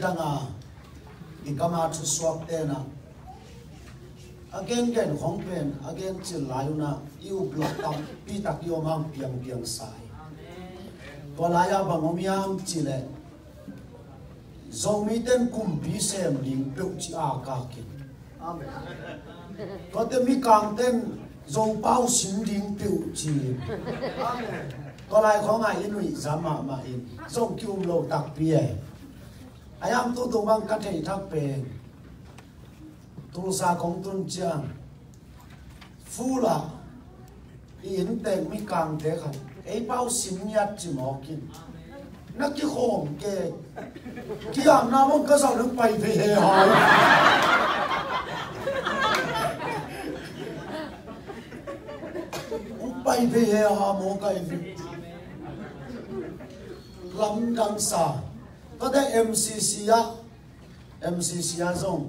danga ikama thu swak te na again gen khong pen again chil layuna iu block tam pi tak yo mang piang piang sai to laya bangomiam chile zomi ten kum bi sem ling pe chi a ka kin amen to te mi kang ten zo pau sin ling pe chi amen to lai khong ai inui zama ma in zo kyum lo tak pi e ayam tu tu bang ka thei thak pe tu sa kong tun chang fula in te mi kang te khan ei pau sin nyat chi mo kin na ki khom ke ki am na mong ka sao nang pai phe he hai pai phe he ha mo kai vi lam dang sa có thể MCC zong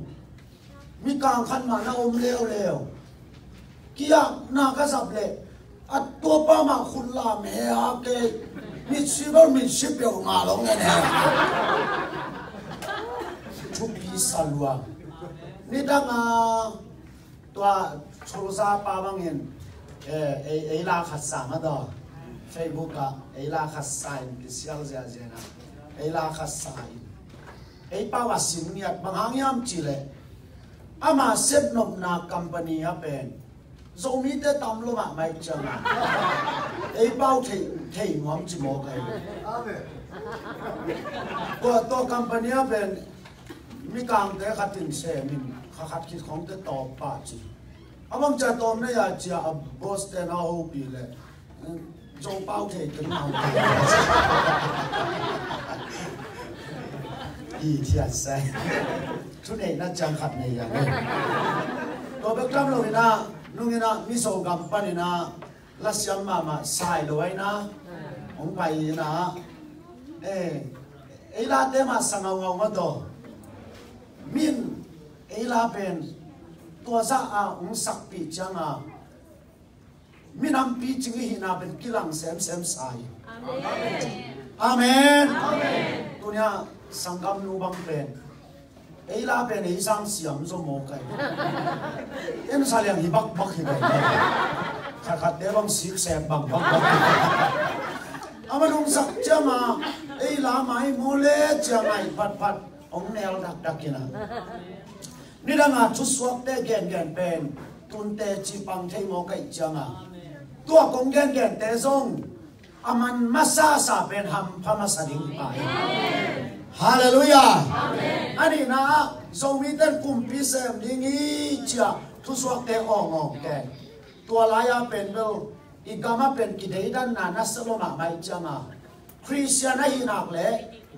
mi kang khan ma na leo kia na ka sap le at to pa ma khun la me ha ke mi sibar mi sipyo nga lo nge ne chu pi salwa ni dang a tua chosa pa bang en la khat sa ma do Facebook ka la khat sa in sial ja na la khat sa in pa wa sim niat bang hangyam chile ama set nom na company a pen zomi te tam lo ma mai changa pau thei ngom chi mo kai amen to company a pen mi kang te khatin se min khat ki khong te to pa chi amang cha tom ne ya cha boss te na ho pi le zo pau thei kan naอีเทียใส่ชุดเอกน่าจังขัดในอย่างนี้ตัวเบกล้ำลงนี่นะนุ่งนี่นะมิโซกัมปันนี่นะลัสยามมาใส่ด้วยนะองไปนะลาเตมาสังเอามาตัวมินลาเป็นตัวซาองสักปีจังมินำปีจิงหินาเป็นกิลังเซมใส่อาเมนตัวเนี้ยสังกัมนูบังเป็นลาเป็นสังเสียมสมโมกัยสาเลียงฮิบักฮิบักขัดเดบังสิกแสบบังอามาลงสักจะมาลาไม่โมเลจะไม่พัดองแนวดักกินะนี่ดังอาชุดสวกเตแกนเป็นตุนเตจีปังเทโมกัยจังตัวกงแกนเตซงอามันมาซาเป็นหำพมาสดิงไปฮาเลลูยาอันนี้นะทรงมีแต่กลุ่มพิเศษนี้จ้ะทุกสวกเตออกแกตัวลายเป็นเบลอีกามาเป็นกิเลสด้านนั้นนัสโลมาไม่จังคริสเตียนให้นักเล่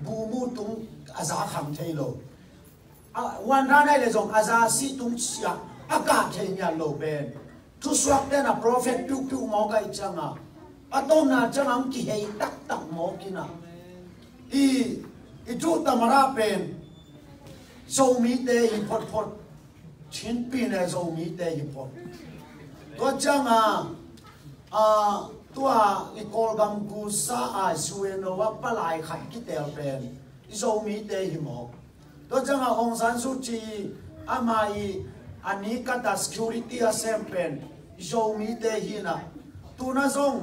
บูมูตุงอาซาขังเทโลวันนั้นเลยจงอาซาสิตุงเชียอากาศเทียนโลเป็นทุกสวกเตนะโปรเฟตปิวมองกันจังอะตอมน่ะจังอังกิเฮตักมองกินะอีจุดตามราเป็นโซมีเตยพดชิ้นปีเนี่ยโซมีเตยพดตัวจังตัวอีกอลกัมกูซาสวยโนว่าปลายขัดกิเตลเป็นโซมีเตยหมอกตัวจังองซานสุจีอามาอันนี้ก็ตัด security อาเซมเป็นโซมีเตยนะตัวน่าส่ง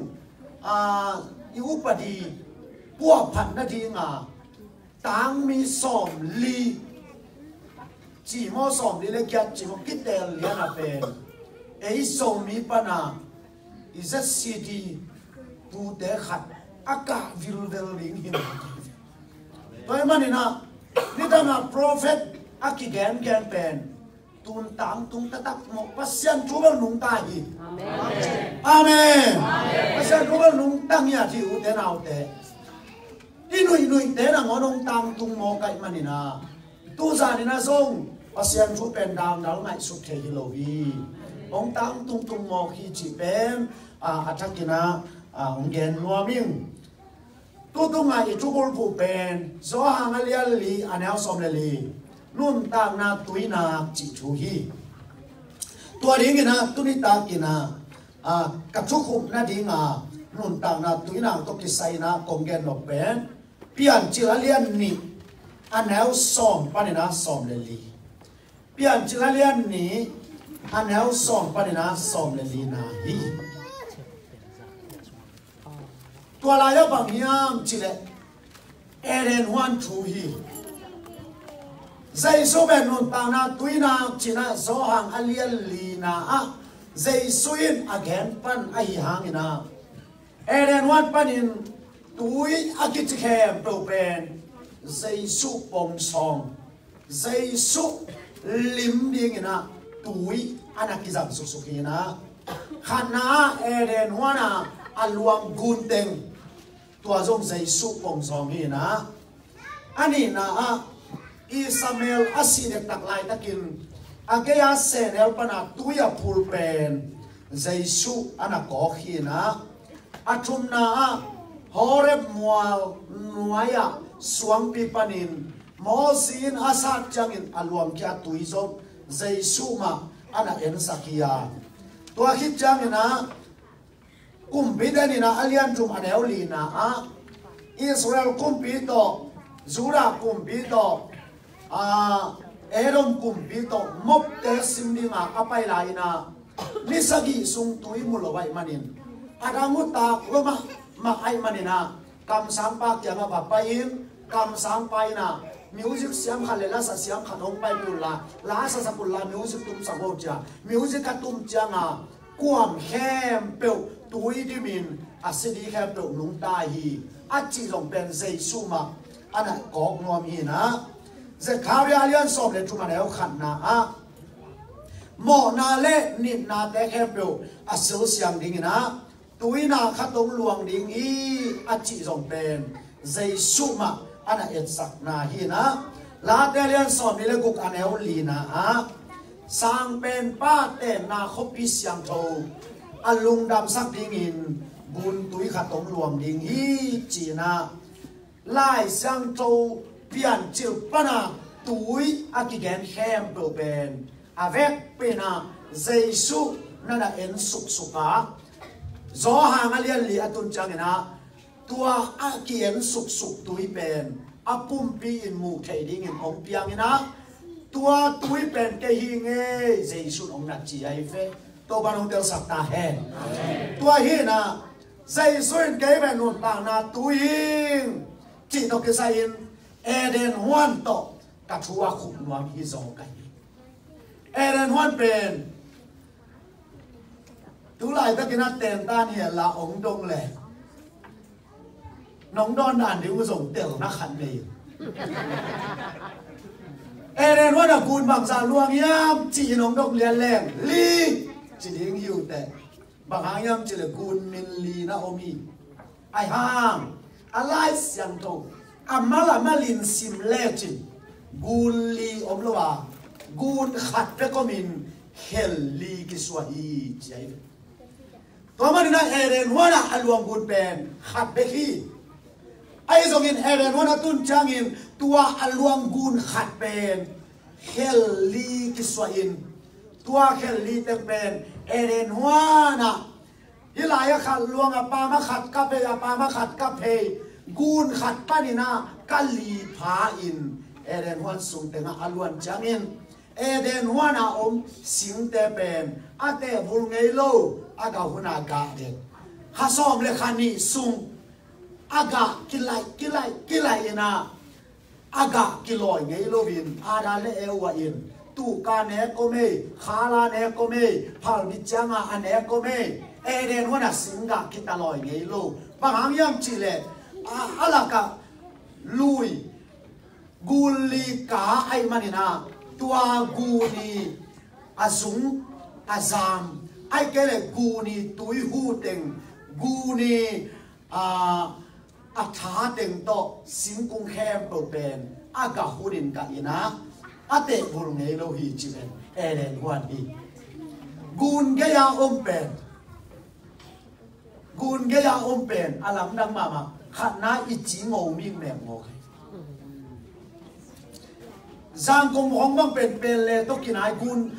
อุปดีพวกพันนาทีต่างมีสอมลีจีมอสอมลีเล็กยัดจีมกิเตลเลียนาเป็นสอมมีปนาอิสซีดีตูเตขัดอากาศวิลเวลลิงหิมตัวมันนี่นะนี่ตั้งโปรเฟตอากิแกนเป็นตุนตังตุงตะตักหมกปัสยันจูบลุงตาฮีอาเมนปัสยันจูบลุงตั้งยาที่อุเทนเอาเตอีนุยเตนะงอนงตังตุงโมกัยมันนี่นะตูซานี่นะส่งปัสยันจูเป็นดาวดาวไงสุดเทฮิโลวีองตังตุงโมคีจีเป็นอัฐกินะองเกนนัวมิงตุงไงจูบลูเป็นโซฮังเลียลีอันเอลสอมเลลีนุ่นตางนาตุยนาจิชูฮีตัวนี้กินะตุนิตากินะกับชุกุมนาดีงานุ่นตางนาตุยนาตกิไซนากงเกนหลบเป็นเปลี่ยนจิลเลียนนี่ anh éo som panina som le li pian chilalian ni anh éo som panina som le li na hi tua la ya bang yam chile eren wan thu hi dây số bên nôn tao na túi na chỉ na gió hàng alian li na a dây xuyên again pan ai hàng na eren wan panin túi akit khem pro pen dây su bông song dây su lim điên na túi anak kizam su su na khana eren wan na aluang gunteng tua zong dây su bông song hi na ani na a Isamael asine taklay takin agaya senel pana tuya pulpen Jesu anak kohina atum na horeb mual nuaya suang pipanin mosin asat jangin aluang kya tuizom Jesu ma anak ensakia tua hit jangina kumpidanina alian tum aneolina a Israel kumpito Zura kumpito Edom kumpito mop te simdinga apai laina nisagi sung tui mulawai manin adanguta loma ma ai manina kam sampa kyanga bapain kam sampai na music siam khalela sa siam khanong pai pula la sa sa pula music tum sa goja music katum changa kuam hem pe tui dimin asidi hem pe nung ta hi achi long pen sei suma ana kok nom hi na giờ khảo ra liên xóm lên chúng ta đều khăn na à mỏ na lệ nịt na té kẹp biểu à sưu xiang đình na túi na khát đông luồng đình y à chị dòng bền dây sụm mà anh à yên sặc na hi na lá té liên xóm đi lên cục anh éo lì na à sang bền ba tên na khóc pi xiang thâu à lung đam sắc đình in bùn túi khát đông luồng đình y chỉ na lại xiang thâu pian chịu pana túi akigen hem pro ben avec pena Jesu nana en suk suka zo hang alian li atun changena tua akien suk suk túi ben apum pi in mu thading in ong piang ina tua túi ben ke hi nge Jesu ong na chi ai fe to ban ong tel sak ta hen tua hi na Jesu en ke ben nun ta na túi chỉ to ke sai in Eden hoan to katua khum nuam hi zo kai Eden hoan pen tu lai ta kina ten ta ni la ong dong le nong don dan di u zong tel na khan le Eden hoan a kun bang sa luang yam chi nong dong lian leng li chi ding yu te bang hang yam chi le kun min li na omi ai hang alai siang to amala malin sim letin gun li omlowa gun khat pe komin hel li kiswahi chai to manina eren wana alwang gun pen khat be hi ai zongin eren wana tun changin tua alwang gun khat pen hel li kiswain tua hel li te pen eren wana hilaya khat luang apa ma khat ka pe apa ma khat ka pe gun khat panina kali pha in Eden hoan sung te nga alwan changin Eden hoan a sing te pen ate vul ngei lo aga huna ga de hasom le khani sung aga kilai ina aga kiloi ngei lo vin ada le ewa in tu ka ne ko me khala ne ko me phal bi changa ane ko me Eden hoan a singa kitaloi ngei lo bang yam chile alaka lui guli ka ai manina tua guni azung azam ai kele guni tui hu teng guni a tha teng to singkung hem pro pen aga hurin ka ina ate bul ngei lo hi chilen eren wan hi gun ge ya pen gun ge ya pen alam dang mama khát na ít chỉ ngầu miếng mềm ngầu giang công hong bang pen le to kinai gun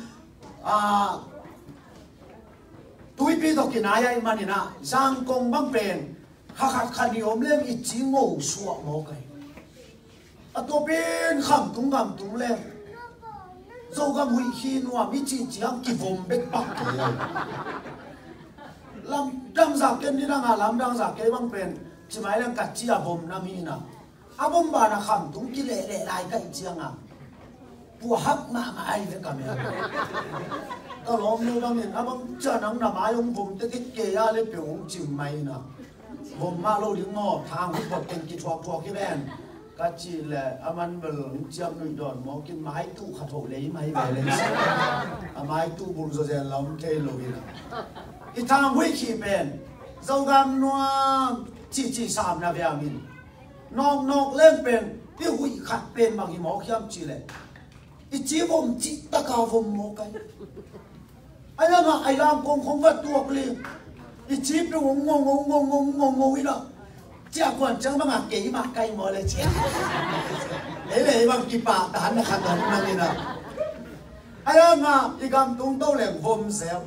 túi pi to kinai ai manina giang công bang pen khát khát ni om lem ít chỉ ngầu suwa ngầu cái à tôi bên khăm tung lên dâu gam hủy khi noa mi chỉ hàng kịp vùng bếch bạc làm đang giả cái đi đang làm đang giả cái băng pen chỉ mấy đang cắt chia vùng nam hi na à vùng bà na khăm tung kia lệ lại cái chiang à bùa hấp mà ai vậy cả mẹ tao lom đâu băng nên à băng chờ nắng nằm ai ông vùng tới cái kia à lấy biểu ông chìm mày nè vùng ma lâu đứng ngõ thang hút bọt tên kí chọc cái bên cái chỉ là à mình bừng chiêm nuôi đòn mò cái máy tu khát hộ lấy máy về lên à máy tu bùn rồi giờ lòng cây lồi nè cái thang hút khí bên dâu gam noa chỉ sàm na về mình nọc lên bên cái hút khát bên bằng cái mỏ khiêm chỉ là cái chỉ vùng chỉ ta cao vùng một cái anh em mà ai làm không vật tuộc liền cái chip nó ngông đó chả còn chẳng bằng kỹ mà cây mồi lại chả đấy là bằng kỹ bà tán là khăn đón năng đi nào anh em mà đi cầm tung tâu lẻng vôm xéo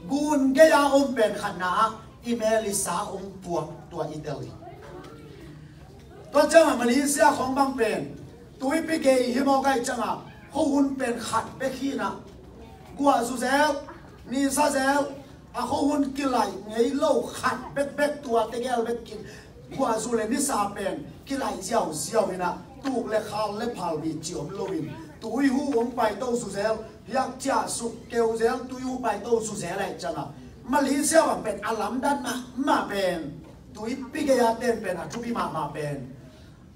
gun cái ya ôm bền khăn ná email sa ôm tua Italy có chẳng mà Malaysia không bằng bền tôi bị cái hiểm cái chẳng à hôn bền khăn bé khi nào qua su xéo ni sa xéo à hôn kia lại ngay lâu khăn bé tua tê gel bé kia qua du lên đi xa bền kia lại giàu vậy nè tụ lại khăn lại phal bị chiếm lôi tụi hu ông bài tàu su xéo yak cha su kêu xéo tụi hu bài tàu su xéo lại chẳng à Malaysia bằng bền alam đan mà bền tụi bị cái tên bền à chú bị mà bền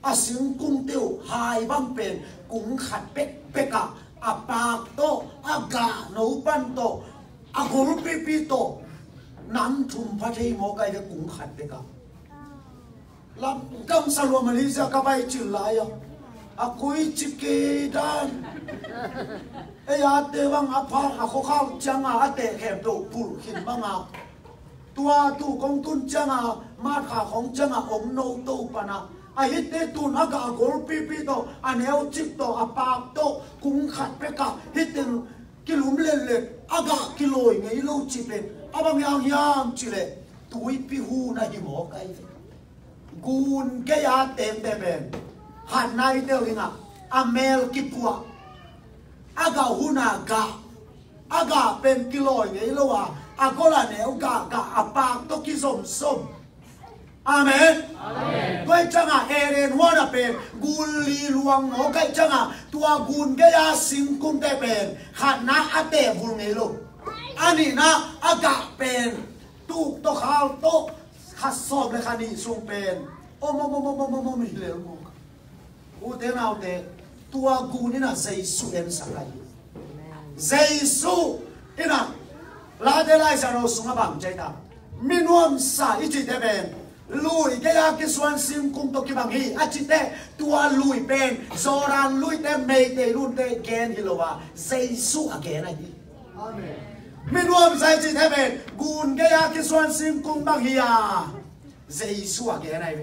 à xứng cung tiêu hai băng bền cũng khát bé cả à bạc to à gà nấu pan to à gốm pi to nắm thùng phát hay mò cái cũng khát bé cả làm cam salwa Malaysia các bay chửi lại à cuối chỉ kê đan ấy à tê băng à phang à khó khăn chẳng à tê kẹp đồ bùn khinh băng à tua tu công tuân chẳng à mát khả không chẳng à ông nâu tô pa na à hít tê tuân à gà gốm pi to à neo chip to à bạc to cũng khát bé cả hít tên cái lúm lên à gà cái lồi ngay lâu chip lên à băng yang chỉ lệ tuổi pi hu na hi mò cái gun cái ya tem bên hạt này tiêu hình à mel kipua aga huna aga pen kilo ngay lâu à có là nếu gà à bạc to ki som amen tôi chẳng à eren hoa là bên gun li luang ngó cái chẳng à tua gun cái ya sim cung te bên hạt na à te vul ngay lâu ani na aga pen tu to khao to khát sọp lại khani sung pen ô mình lệ mồ u thế nào thế tua gu ni na Giêsu en sakai Giêsu ina la de lai sa no sunga bang chai ta minuam sa ichi te ben lui cái ya cái xuân sim cung to ki bang hi achi te tua lui pen zoran lui te mei te run te gen hilowa Giêsu again ai amen minuam sa ichi te ben gun cái ya cái xuân sim cung bang hi à Giêsu again ai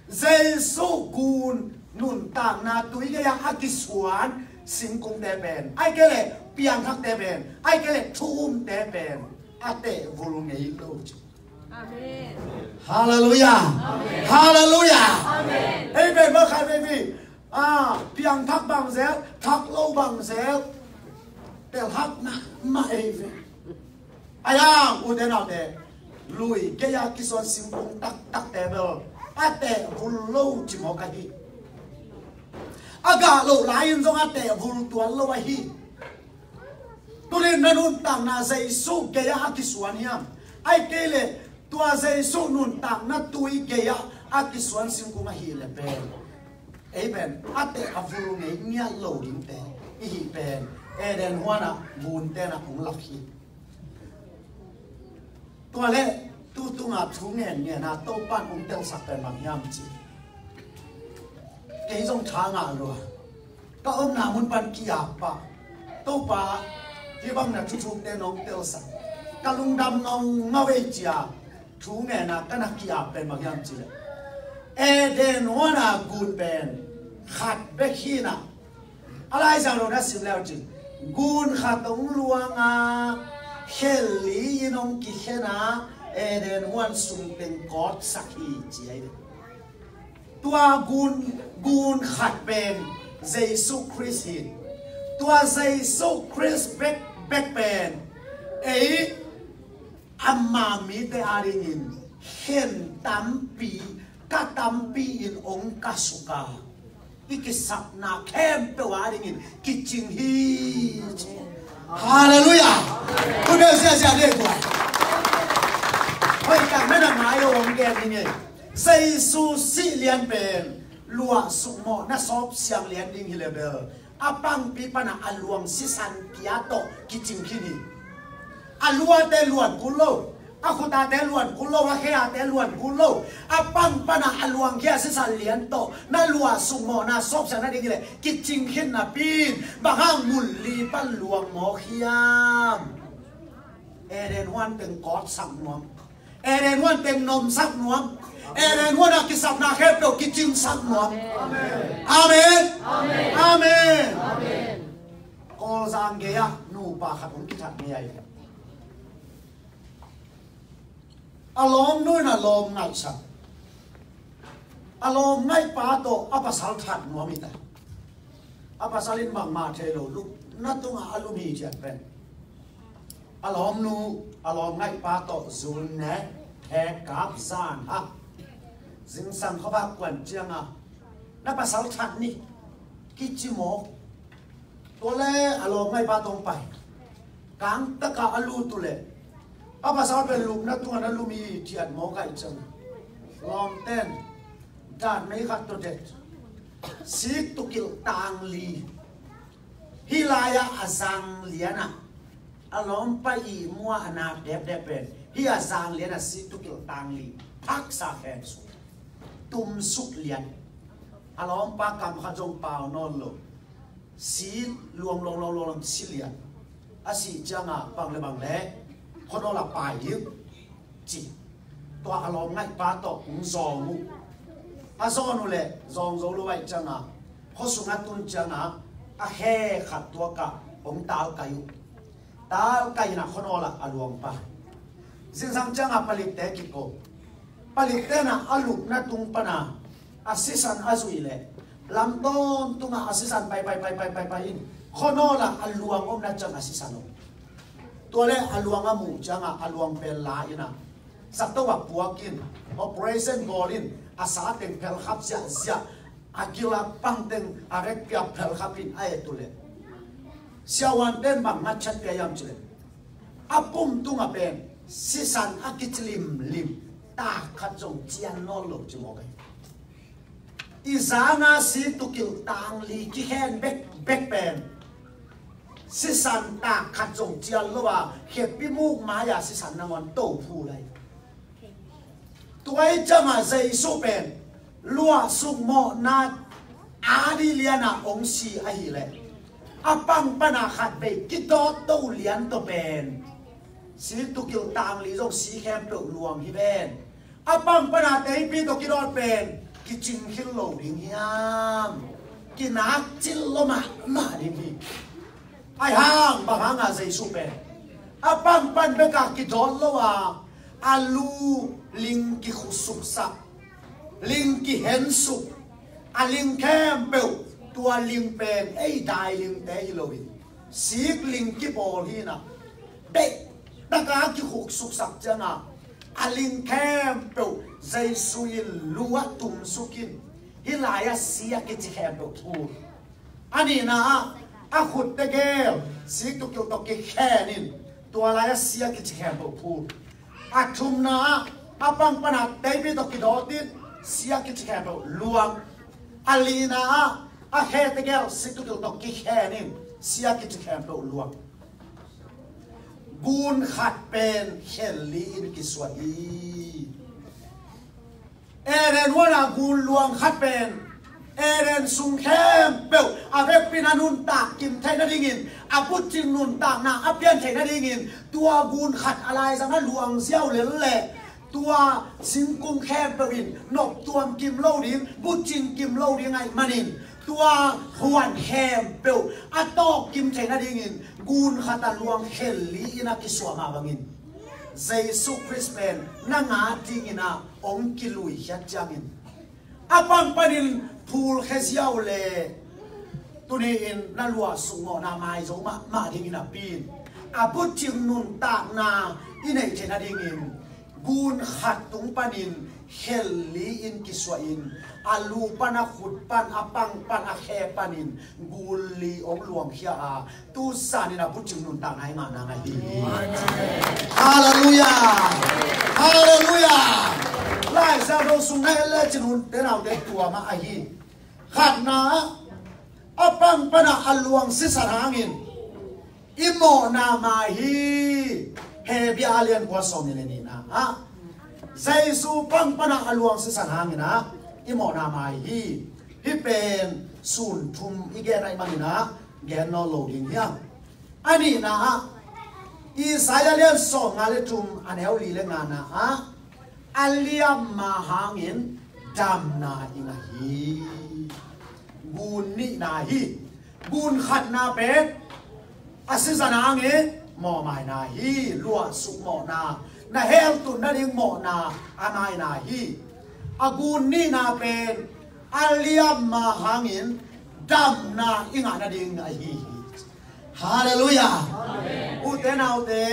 Giêsu gun nun tang na tui cái yang akisuan sim cung te ben ai cái lệ piang hak te ben ai cái lệ thum te ben ate volungei lo amen hallelujah amen hallelujah amen amen ba khai baby à piang thak bang zel thak lâu bang zel tel hak na ma eve ayang u te nào te lui cái ya kisuan sim cung tak te bel ate vullo chỉ một cái gì aga lo lain zong ate vul tuan lo hi tu le nanun tang na Giêsu ke ya akisuan hiam ai ke le tua Giêsu nun tang na tui ke ya akisuan sim ku ma hi le pen amen ate avul ngai nia lo din te hi pen eden huana bun te na ong lak hi tua le tu ngà chú nghe na tàu pan ông tiêu sạc bền bằng nhám chỉ cái dòng thả ngà rồi các ông nào muốn pan kia pa tàu pa thì bằng là chú tên ông tiêu sạc các lung đam ông ngao về chia chú nghe na cái na kia bền bằng nhám chỉ Eden hoa na gun bền khát bé khi na alai sao rồi đã xỉu leo chỉ gun khát ông luang à khéo lý nông kỳ khéo na Eden one sung ten God sakhi chi ai ตัวกูนขัดเป็นเยซูคริสต์ตัวเยซูคริสต์เบกเป็นอามามีแต่อาริงินเห็นตัมปีกัดตัมปีอินองค์กสุกาอีกสักนาเข้มเปวาริงินกิจิงฮีฮาเลลูยาคุณเดินเสียเด็กกว่าเฮ้ยกันไม่นานหมายองค์แกนี่ไงเยซูสิเลียนเป็นลัวสุโมน่าสอบเสียงเลียนดิ้งฮิเลเบลอาปังปีปนาอลวงสิสันกิอาโตกิจิงคินีอลัวเตลวนกุโลอาคุตาเตลวนกุโลอาเฮียเตลวนกุโลอาปังปนาอลวงเฮียสิสันเลียนโตน่าลัวสุโมน่าสอบเสียงนั่นเองเลยกิจิงคินนาปีนบางมุลลีปันลวงโมฮิยามเอเดนวันเป็นกอดสักนวมเอเดนวันเป็นนมสักนวมเอเดนวันกิสับนาเฮปโตกิจิงสักนวมอาเมนอาเมนกอลซังเกียนูปาขัดของกิจมีอะไรอารมณ์นู่นอารมณ์ไงสักอารมณ์ไงป้าโตอัปสัลทัดนัวมิตาอัปสัลินบางมาเทโลลูกนัดตรงอารมณ์มีเจ็ดเป็นอารมณ์นู่อารมณ์ไงป้าโตซูนเน่แหกกับซานฮะสิงสังเขาบอกว่าเจียงอ่ะนับภาษาทัดนี่กิจิโมตัวเล่อารมณ์ไงป้าตรงไปกลางตะกาอลูตัวเล่อาภาษาเป็นลุมนัดตัวนั้นลุมีเทียนโมกันจังลองเต้นจานไม่ขัดตัวเด็ดสีตุกิลต่างลีฮิลายาอาซังเลียนะอารมณ์ไปอีมัวอนาเด็บเป็นฮิอาซังเลียนะสีตุกิลต่างลีพักสาแขสุตุมสุกเลียนอารมณ์ปากกำขจงเปล่านอนลงสีลวงสีเลียนอาศัยจังอ่ะบางเล่คนเราละไปยึดจีตัวอารมณ์ง่ายป้าตกอุ้งซองมุอาซอนุเล่ซองรู้ไว้จังอ่ะเขาสุนัขตุนจังอ่ะอาเฮขัดตัวกับองตาลกัยนะคนเราละอารมณ์ไปสิ่งสำคัญอ่ะผลิตเด็กก็ผลิตเด็กน่ะอารมณ์น่ะตุงปนาอาศิสันอาจุยเล่ลำต้นตุงอาศิสันไปอินคนเราละอารมณ์น่ะจังอาศิสันตัวเล่อลวงอามูจังอลวงเป็นลายนะสักตัวปัวกิน operation bolin อาสาเต็งเพลขับเสียอากิลาปังเต็งอาเรกเพลขับอินไอตัวเล่เสียวันเต็นบางนัดชัดเปียมจุเลอาปุ่มตุงเป็นสิสันอากิจลิมตาขัดจงเจียนนอลลจิโมกันอีสานาสีตุกิลต่างลีกิแฮนเบกเป็นสิสันตาขัดจงเจียนหรือว่าเข็บพิมูกมายาสิสันนวันโตผู้ไรตัวไอ้เจ้ามาใจสู้เป็นลัวสุโมนาอาดิเลียนาองสีไอหิเลอาปังปนาขัดไปกิโตโตเลียนตัวเป็นสีตุกิลต่างลีจงสีแคมเปลรวมฮิเวนอาปังปนาเตยปีตุกิโดเป็นกิจิงคิลโลดิงยามกินักจิลโลมาดิมีไอ้ห้างบางห้างอาศัยสุเป็นอาปังปันเบกากิดอลละว่าอาลูลิงกิขุสุกสักลิงกิเห็นสุกอาลิงแคมเปลตัวลิงเป็นไอ้ได้ลิงแต่ฮิโลวินสีกลิงกิบอลฮีนะเด็กตะกากิขุสุกสักจังอ่ะอาลิงแคมเปลใจสุยลัวตุมสุกินฮิลายาเสียกิจแคมเปลทูอันนี้นะอาขุดตะเกลสีตุกิลตกแค่นินตัวอะไรเสียกิจแคมพูดอาชุมนะอาปังปนัดเดวิดตกิดอดินเสียกิจแคมลวงอาลีนะอาเฮตะเกลสีตุกิลตกแค่นินเสียกิจแคมลวงกูนขัดเป็นเฮลีนกิสวดีเอเรนว่ากูนลวงขัดเป็นเอเรนสุงแคมเปลอาเวปินานุนตากกิมไทยนาดิงินอาพุจิงนุนตากนาอาเปียนไทยนาดิงินตัวกูนขัดอะไรสังนั้นหลวงเซี่ยวเหลนแหละตัวสิงกุงแคมเปลินนกตัวกิมโลดิงบุจิงกิมโลดิงไงมานินตัวหวนแคมเปลอาตอกกิมไทยนาดิงินกูนขัดหลวงเฮลีนักสวมาบังินเยซูคริสต์เป็นนางาดิงินะองกิลุยยัดจังิน apang panin phul khesiao le tuni in na lua sungo na mai zo ma ding in a pin aput chim nun ta na inei thena ding in gun khat tung panin helli in kiswa in alu pana khut pan apang pan a khe panin gulli ong luang khia a tu sanina put chim nun ta ngai ma na ngai hi hallelujah hallelujah lai sa do sung nai le chinun te nau de tua ma a hi khat na apang pana aluang si sarangin imo na ma hi he bi alien kwa som ni ni na ha Jaisu pang pana aluang si sarangin na imo na ma hi pen sun thum igen ai manina gen no loading ya ani na Isaiah le so ngale tum aneu li le ngana ha aliam mahangin damna inga hi gun ni na hi gun khat na pet asizana nge mo mai na hi lua su mo na hel tu na ding mo na anai na hi agun ni na pen aliam mahangin damna inga na ding a hi hallelujah amen ute na ute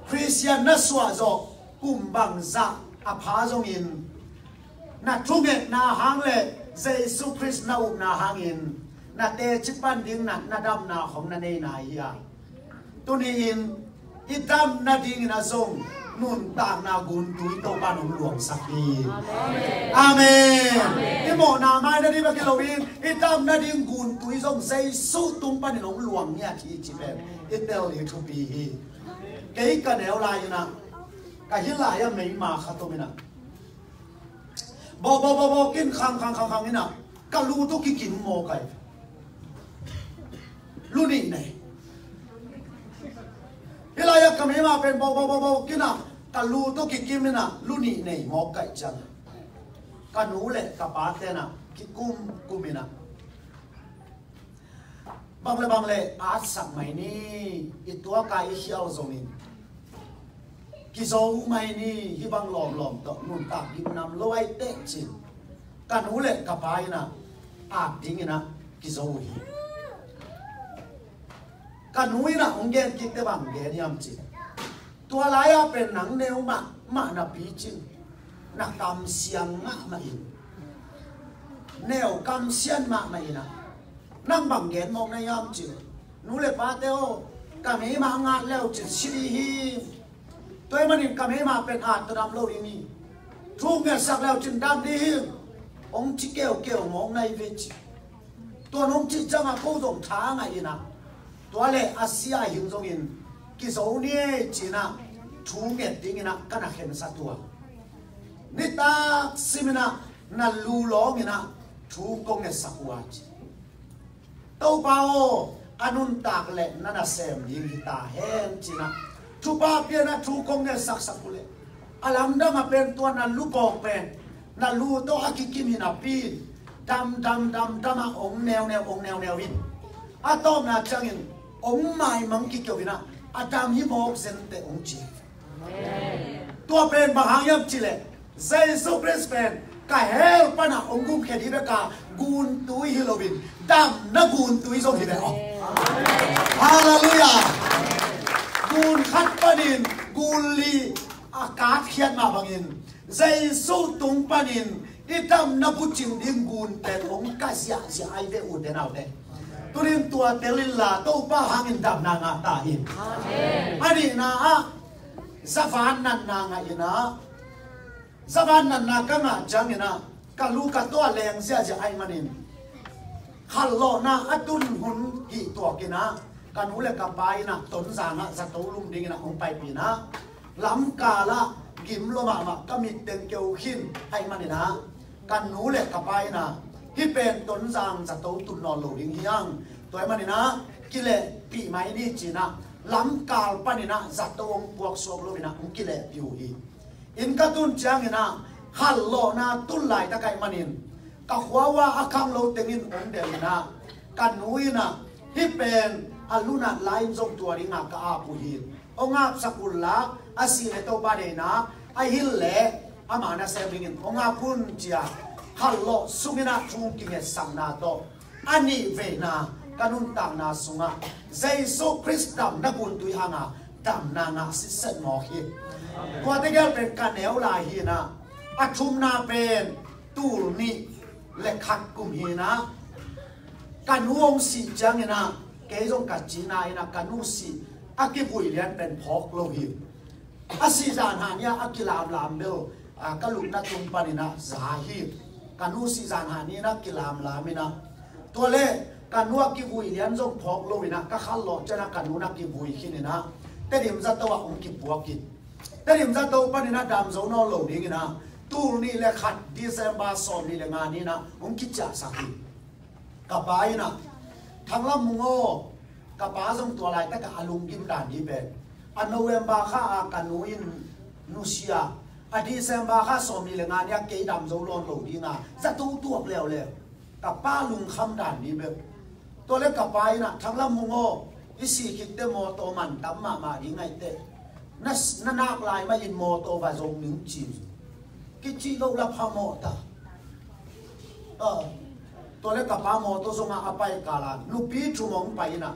Christian na swa zo kumbang za apha zong in na thunget na hang le Jesus Christ na na hangin na te chipan ding na dam na khom na nei na ya tuni in idam na ding na zong nun ta na gun tui to ba nong luang sak ni amen imo na mai na di ba kilowin idam na ding gun tui zong Jesus tung pa ni nong luang nya thi chi be it tell you to be he cái cái nẻo lại na cái hiện lại ya mấy mà khát tôi na bo kinh khang na cái lu tôi kinh mò cái lu này hiện lại ya cái mấy mà bên bo kinh na cái lu tôi kinh na lu này mò cái chẳng cái nụ lệ cái bát thế na cái cum na bang lệ át sắc mày ni ít tua cái hiao zonin ki zo mai ni hi bang lom to nun ta hi nam loi te chin kan ule ka pai na a ding na ki zo hi kan ui na ong gen ki te bang gen yam chin tua lai a pen nang neu ma na pi chin na kam siang ma in neo kam sian ma ina nang bang gen mong na yam chin nu le pa te o ka me ma nga leo chin si hi tôi mà nhìn cảm thấy mà bên hạt tôi làm lâu đi mi thu nghe sạc leo trên đam đi ông chỉ kêu ông này về chỉ tôi ông chỉ cho mà câu đồng thá ngày na tôi lại Asia hình dung in cái số này chỉ na thu nghe tiếng na cái nào khen sát tua nít ta simina na lu lo na thu công nghe sạc qua tàu bao anun tak lệ na xem những ta hen chỉ na thu ba pia na thu công nghe sak pule alam da ma pen tua na lu bok pen na lu to akikim hina pin dam ong neo in atom na changin ong mai mang ki kyo vina adam hi mok zen te ong chi tua pen ba hang yam chile Jesus Christ pen ka hel pa na ong gum khedi be ka gun tui hilovin dam na gun tui zo hi be hallelujah gun khat panin guli akat khiat ma bangin Jaisu tung panin itam na puchim ding gun pen ong ka sia ai ve u de nau de turin tua telin la to pa hangin dam na nga ta in amen ani na zavan nan na nga ina zavan nan na ka nga jangina ka lu ka to leng sia ai manin hallo na atun hun ki to kina kan ule ka pai na ton zanga za to lum ding na ong pai pi na lam ka la gim lo ma kamit ten keu khin ai mani na kan ule ka pai na hi pen ton zang za to tun no lo ding hiang toy mani na kile pi mai ni china lam kal pani na za to ong puak sok lo na ong kile piu hi in ka tun chang ina hal lo na tun lai ta kai manin ka khwawa akang lo tengin ong de na kan nuina hi pen aluna lain zong tua ringa ka apu hin ongap sakula asi le to ba de na ai hil le ama na sebingin onga pun chia hallo sumina chungkinge samna to ani vena kanun tang na sunga Jesu Kristam na gun tui hanga tam na nga si sen mo hi kwa te gel pen kanel la hi na athum na pen tul ni le khat kum hi na kanuong si chang na ke jong ka china ina kanu si akibui lian pen phok lo hi asi jan han ya akilam lam bel kaluk na tum panina zahi kanu si jan han ni na kilam lamina tole kanu akibui lian jong phok lo ina ka khal lo chana kanu na kibui khinina te dim za to ong ki buaki te dim za to panina dam zo no lo ding ina tu ni le khat December som ni le nga ni na ong ki cha sakhi ka bai na thanglam mungo ka pa jong to lai ta ka alung kim dan ni be a November kha kanu in nusia a December kha som ni le nga ya ke dam zo lon lo ding a za tu tuak leo le ka pa lung kham dan ni be to le ka pai na thanglam mungo isi khit te mo to man tam ma ri ngai te nas na nak lai ma in mo to va zong ning chi ki chi lo la pha mo ta to le ka pa mo to zonga apai kala lu pi thu mong pai na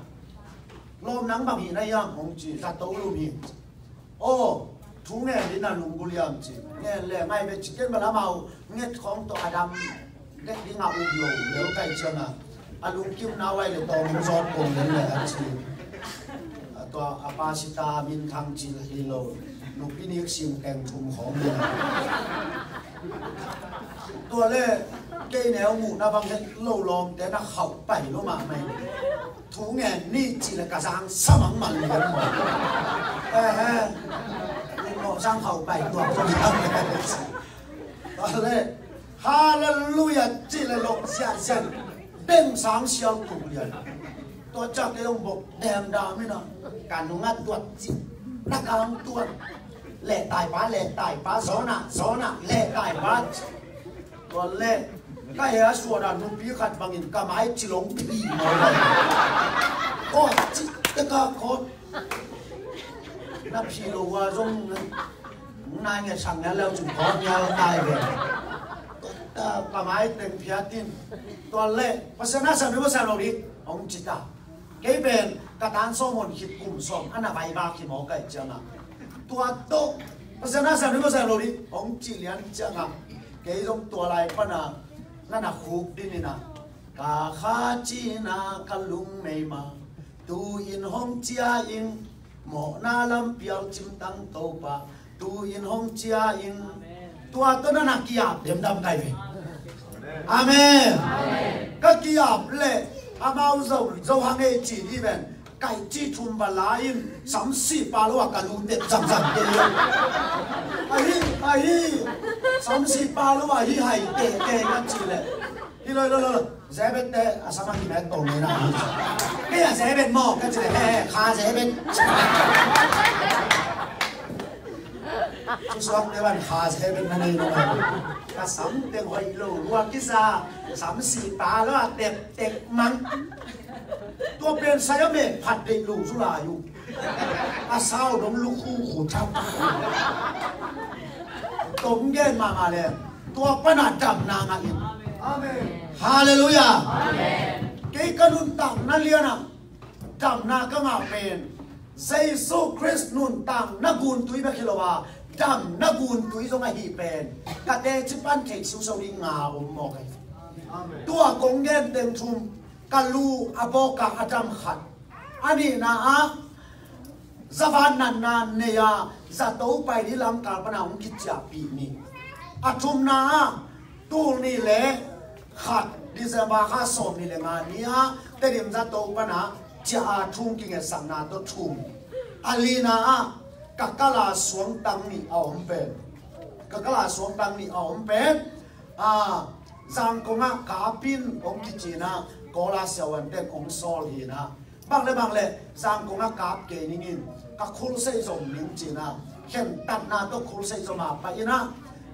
lom nang bang hi na yang hong chi sa to lu mi o thu nge ni na lung gu liam chi nge le mai be chi ken ba la mau nge khong to adam le di nga u lo le kai changa alung kim na wai le to mong zon kong le le a chi to apasita min thang chi hi lo lu pi ni sim keng thum khom le to le cái nẻo ngủ na bằng hết lâu lom để nó học bảy nó mà mày thú nghe ni chỉ là cả sáng sao mắng mặn liền mà ngộ sang học bảy tuổi rồi đó là hallelujah chỉ là lộc xa xanh đêm sáng siêu cùng liền tôi cho cái ông bộc đèm đào mới nó cả nó ngắt tuột chỉ nó càng tuột lệ tài bá gió nạ lệ tài bá còn lệ cái hệ số là nung bí khát bằng in cam ai chỉ lông bí mà có chỉ cái có nắp xì lô qua trong nay ngày sáng ngày lâu chúng có nhau tay về cam ai tên phía tin toàn lệ và sau đó sao nữa sao đi ông chỉ ta cái bên các đàn số một hit cùng số anh là vài ba khi máu cái chẳng à tua tốt và sau đó sao nữa sao đi ông chỉ liền chẳng à cái trong tua lại phân àนั่นน่ะคุกดินี่นะกาคาจีนาคลุงไม่มาตูอินห้องเจียอิงหมอนาลำเปียวจิมตังโตปะตูอินห้องเจียอิงตัวต้นน่ะกิยาบเดี๋ยวดำไก่ไปอาเมนก็กิยาบเละอามาเราหังเอจีนี่เป็นไก่จีทุมบาลายิน30 ปาลวกันลูเด็ดจังๆเดียวไอ้30 ปาลวะไอ้เตะกันจีเลยที่เลยเซเว่นเตะสมัครที่แม่ตรงนี้นะนี่เซเว่นหมอกกันจีเลยคาเซเว่นชุดสองเดี๋ยวมันคาเซเว่นนั่นเองนะก็3 เต็งหอยโลวัวกิซา30 ปาลวะเตะมันตัวเป็นไซเมนผัดเด็กลูกสุราอยู่อาเศร้าน้องลูกคู่ขู่ชับตมเย็นมาเลยตัวปนัดจำนางอินฮาเลลูยาเกี่ยกนุนต่างนั่นเลียนะจำนาก็มาเป็นเยซูคริสต์นุนต่างนักกุนตุยเบคิโลวาจำนักกุนตุยทรงไอฮีเป็นกะเตจิปันเขกซิวสวิงงาอมมอกตัวกงเย็นเต็มทุ่มกัลูอโบกาอาดัมขัดอันนี้นะสวรรค์นานๆเนี่ยจะโตไปที่ลำกาลปนาองคิดจะปีนี้อาชุมนาตูนี่แหละขัดดิเซบาข้าสมนี่แหละงานนี้แต่เดี๋ยวจะโตปนาจะทุ่งกินสังนาตัวทุ่งอาลีนากักกลาสวงตังนี่เอาเป็นกักกลาสวงตังนี่เอาเป็นสังกงกาปินองคิดจีนะก็ลาเสียวันเด็กองโซลีนะบางเลยสังกงกาบเกนินก็คุลเซยจงมิงจีนะเห็นตัดนาตัวคุลเซยจงมาไปนะ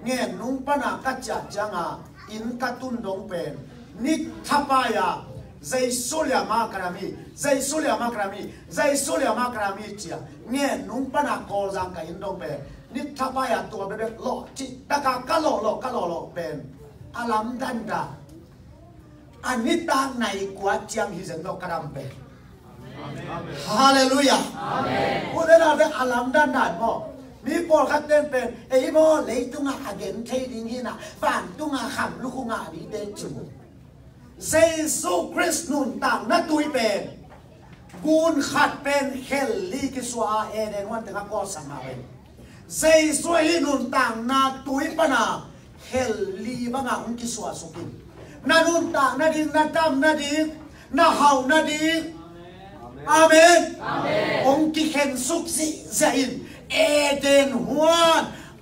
เงี้ยนุ่งปนากัจจังอินกัตุนดงเป็นนิทับายาใจสุริยมากรามีใจสุริยมากรามีจีเงี้ยนุ่งปนาโกจังกับอินดงเป็น นิทบายตัวเบ็ดหล่อจิตะกะหล่อเป็นอาลัมดันดาอันนี้ต่างในกว่าเจียงฮิเซนโตกระดำเป็นฮาเลลูยาพูดได้เราเป็นอาลัมดันดาบ่มีปอลคัดเต้นเป็นไอ้บ่เลยตุงอาเกนเทดิงฮินะบ้านตุงอาขำลูกงาดีเดจูเซซูคริสต์นุนต่างนัดตุยเป็นกูนขัดเป็นเฮลลี่กิสวาเอเดนวันแต่ก็ก่อสมาเป็นเซซูฮินุนต่างนัดตุยปนาเฮลลี่บังอาอุนกิสวาสุกินนานุนต่างนาดิงนาดำนาดิงนาเฮานาดิงอาเมนองค์กิเคนสุกสิเซอินเอเดนหัว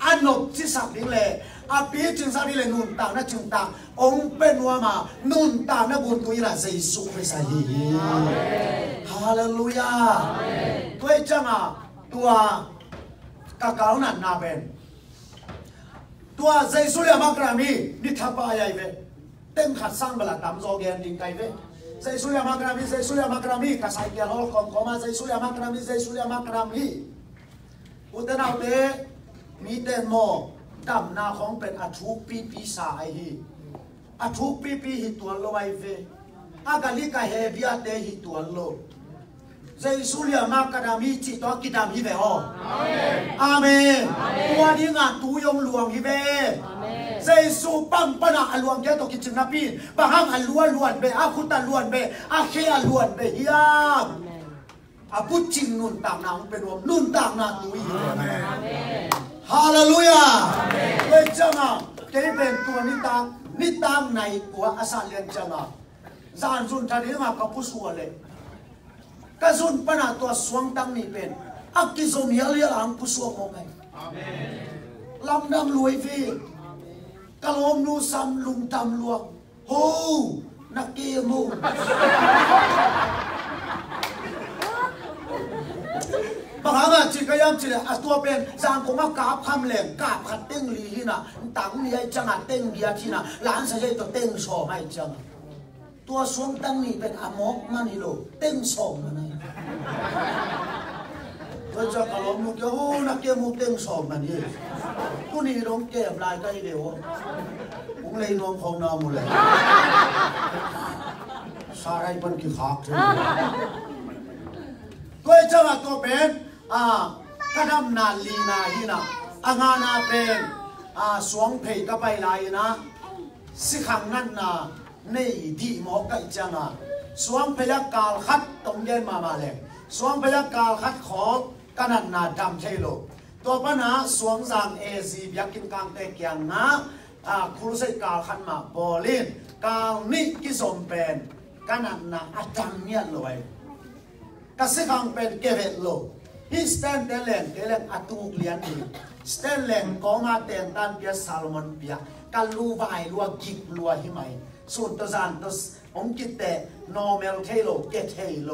อันนบที่สักดิ้งเลยอาปีจึงสักดิ้งเลยนุนต่างนัดจึงต่างองค์เป็นว่ามานุนต่างนัดบุญตุยละเซซุคริสต์ฮีฮาเลลูยาตัวจังอ่ะตัวกะกาวนันนาเป็นตัวเซซุเลียมากรามีนิทบายเวเต็มขัดสร้างเวลาตามโซเกนดิงไกเวเซซุเลียมากรามีกษัตริย์เกลฮอลคอมคอมาเซซุเลียมากรามีอุตนาเตมีเตนโมดำนาของเป็นอัทุกปีสายฮีอัทุกปีฮิตัวโลไอเวอากาลิกาเฮบิอาเตฮิตัวโลเซซุเลียมากรามีจิตตัวกิดามฮิเวฮออาเมนตัวนี้งานตัวยงหลวงฮิเวเซซูปังปนาอลวงแกตกิจนาปีบางอันล้วนเบอาคุตาล้วนเบอาเคอล้วนเบฮิยามอาพุจิงนุนต่างนางเป็นวงนุนต่างนาตุยฮาเลลูยาเวจังอ่ะเกเป็นตัวนิตางในกว่าอาสาเลียนจังอ่ะจานซุนทารีมากับผู้สวเลยกซุนปนาตัวสวงตังนี่เป็นอักกิโซมีอะไรหลังผู้สวงมองไงลำดังรวยฟีกะลมนูซัมลุงตำลวงโหนักเกมูบางครั้งอ่ะจิกยามจิเลยตัวเป็นจางคงมากราบคำแหลงกราบขัดเต้งลีที่น่ะตังนี่ไอ้จังอ่ะเต้งเบียที่น่ะหลานใส่ตัวเต้งโชว์ไม่จังตัวสวงตั้งนี่เป็นอมกมันนี่โลเต้งโชว์มันนี่ตัวจะกะลมนูเกี่ยวนักเกมูเต้งโชว์มันนี่ตัวนี้ร้องเก็บลายใกล้เดียวผมเลยน้องของน้องหมดเลยสาไรเป็นกี่ขากตัวเจ้าตัวเป็นกระดำนาลีนาฮีนะงานาเป็นสวงเพยกับไปลายนะสิขังนั่นนะในดีหมอกไก่จังสวงเพยกาลขัดตรงเย็นมาเลยสวงเพยกาลขัดขอกันนั่นนาดำเทโลตัวปนาสวงจางเอซีอยากกินกางเตกยังนะครูใส่กาลขันมาบอลินกาลนี่กิสมเป็นกันนั่นนาอาจารย์เนี่ยเลยกสิขังเป็นเกเวตโลฮิสเตนเตเลนอัตุกเลียนดีสเตนเลนกองอาเตนตันเปียซาโลมอนเปียกันลูวายลัวกิกลัวหิมัยส่วนตัวจานตัวองกิเตโนเมลเทโลเกเทโล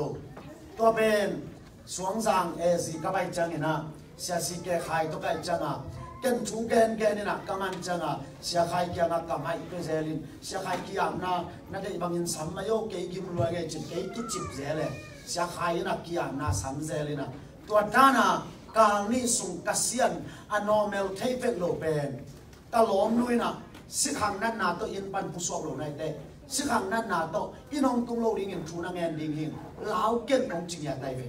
ตัวเป็นสวงจางเอซีกับไปจังเนะเสียสิเกขายตัวไปจังเกันทุกเกนนี่นะกำมันจังเสียขายเกี่ยงกำให้เป็นเซลินเสียขายเกี่ยงนะนั่นเองบางยินสัมมาโยเกยิมลัวเกจิเกตุจิบเซเลเสียขายนักเกี่ยงนะสัมเซลินะตัวด้านการนี่ส่งกัสยันอนอเมลเทเฟกโลเป็นตลอมด้วยนะสิขังนั่นนาตัวอินปันผู้สอบโลในเตสิขังนั่นนาตัวอินองตุงโลดิ่งทูนังเงินดิ่งหินลาวเก่งของจริงอย่างไรเป็น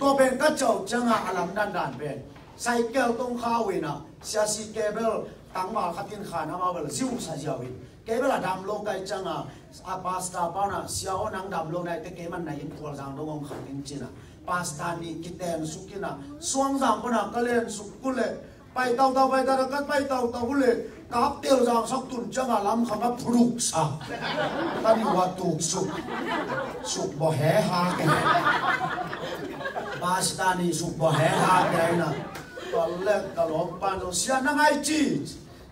ตัวเป็นก็เจ้าจังอลัมดันเป็นใส่แก้วตรงข้าววินะเสียสิเกเบลตั้งมาขัดกินขานามาเบลซิวซาเจวินเกเบลดำลงไกจังปาสต้าป้านะเสียวนังดำลงในแต่เกมันในอินทัวร์จังลงขัดกินจีนะปาสต้านี่กิเตนสุกินะสวงจังปนะก็เล่นสุกุเล่ไปเต่าไปเต่าก็ไปเต่ากุเล่กับเตียวจังสักตุนจังลำคำว่าพลุกซะตอนนี้ว่าตุกสุกบ่แห่หาแกปาสต้านี่สุกบ่แห่หาแกนะตอนแรกก็หลงปานเราเสียนังไอจี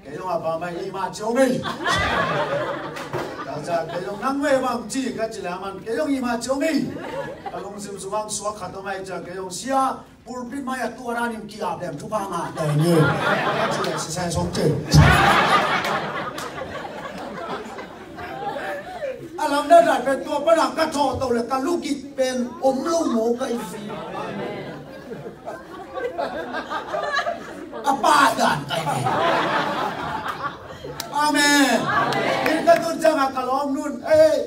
เกี่ยวกับบ้านไม่มาเจ้าไม่แต่จะเกี่ยวกับนังไม่บางจีก็จะแล้วมันเกี่ยวกับมาเจ้าไม่ก็ลงซิมสุวรรณสวขัดตัวไม่จะเกี่ยวกับเสียปูปิดมาอย่างตัวร้านนี้กี่อาบแดมทุกบ้านมาแต่เนี่ยก็จะเลยใช้สองเจ็ดอารมณ์ได้เป็นตัวประดับกระโถตัวเลยการลูกกิจเป็นอมลูกหมูกับอีฟี apa dan kai amen in ka tun janga kalom nun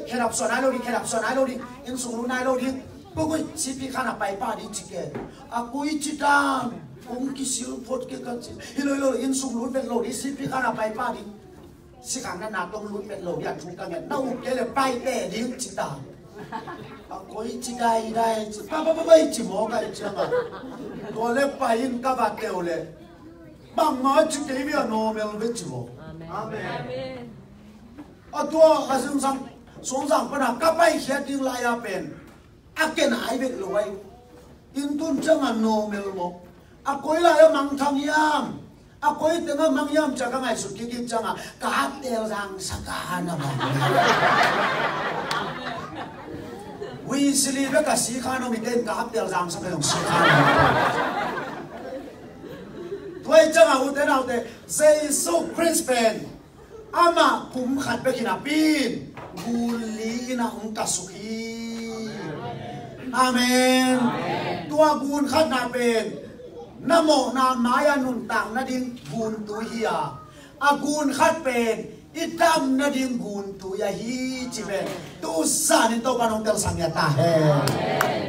kherap sonai lo di in sung lu nai lo di ko sipi khana pai pa di chike akui chitang ong kisil phot ke ka hiloi lo in sung lu bet lo di sipi khana pai pa di sikang na tong lu bet lo ya thu ka nge nau ke le pai te di chitang akui chikai dai pa chi mo ka changa to le pai in ka ba te ole bang ma chi ke bi no mel be chi mo amen atua kasum sang song sang pa na ka pai khia ting la ya pen aken ai be lo ai in tun changa no mel mo akoi la ya mang thang yam akoi tenga mang yam cha ka ngai su ki ki changa ka tel sang saka na ba we sili be ka si kha no mi ten ka tel sang sa ka si kha toi changa u te nau te Jesus Christ ama kum khat be kina pin guli na ung ka suki amen tua gun khat na pen namo na maya nun tang na din gun tu hiya agun khat pen itam na din gun tu ya hi chi be tu sa ni to panong tel sang ya ta he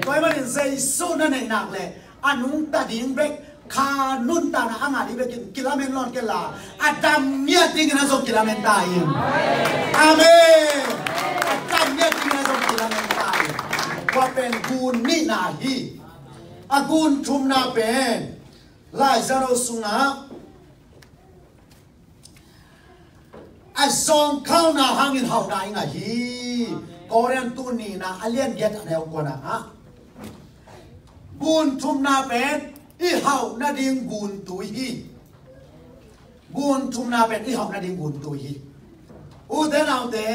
toi ma din Jesus na nei nak le anung ta ding bek kha nun ta na anga di bekin kilamen lon ke la adam nya ting na so kilamen ta yin amen adam nya ting na so kilamen ta yin wa pen gun ni na hi agun thum na pen lai zaro sunga a song khao na hangin hau dai nga hi korean tu ni na alien get anel ko na ha gun thum na pen i hau na ding gun tu hi gun thum na pen i hau na ding gun tu hi u de nau de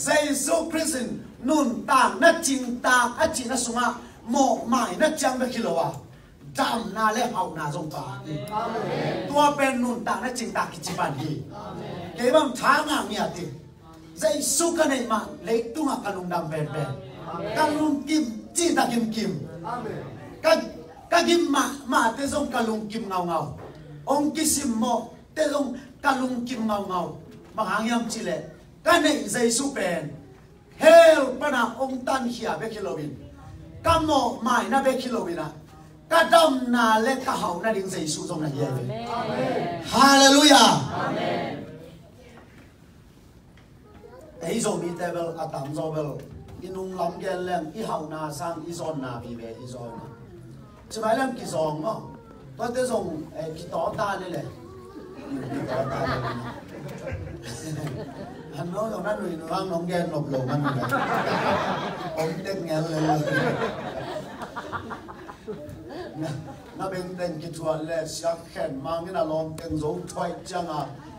Jesus Christ nun tang na ching ta a chi na sunga mo mai na chang be kilowa dam na le hau na zong pa amen tua pen nun tang na ching ta ki chi ban hi ke bang tha nga nya ti Jesus ka nei ma le tu nga kalung dam pen pen kalung kim chi ta kim amen ka gim ma te zong kalung kim ngau ong kisim mo te zong kalung kim ngau mahang yam chile ka nei Jesus pen hel pana ong tan hia be kilowin kamo mai na be kilowina kadam na le ka hau na ding Jesus zong na ye amen hallelujah amen ei zo mi te bel atam zo bel inung lam gen lem i hau na sang i zon na bi be i zon chỉ phải làm kỳ sòng mà, có thể dùng kỳ tỏ ta đây này, anh nói rằng nó người nó ăn nông gen nộp lồng anh này, ông tên nghe lên, nó bên tên kỳ chuột là sắc khen mang cái là lom tên dấu thoại chăng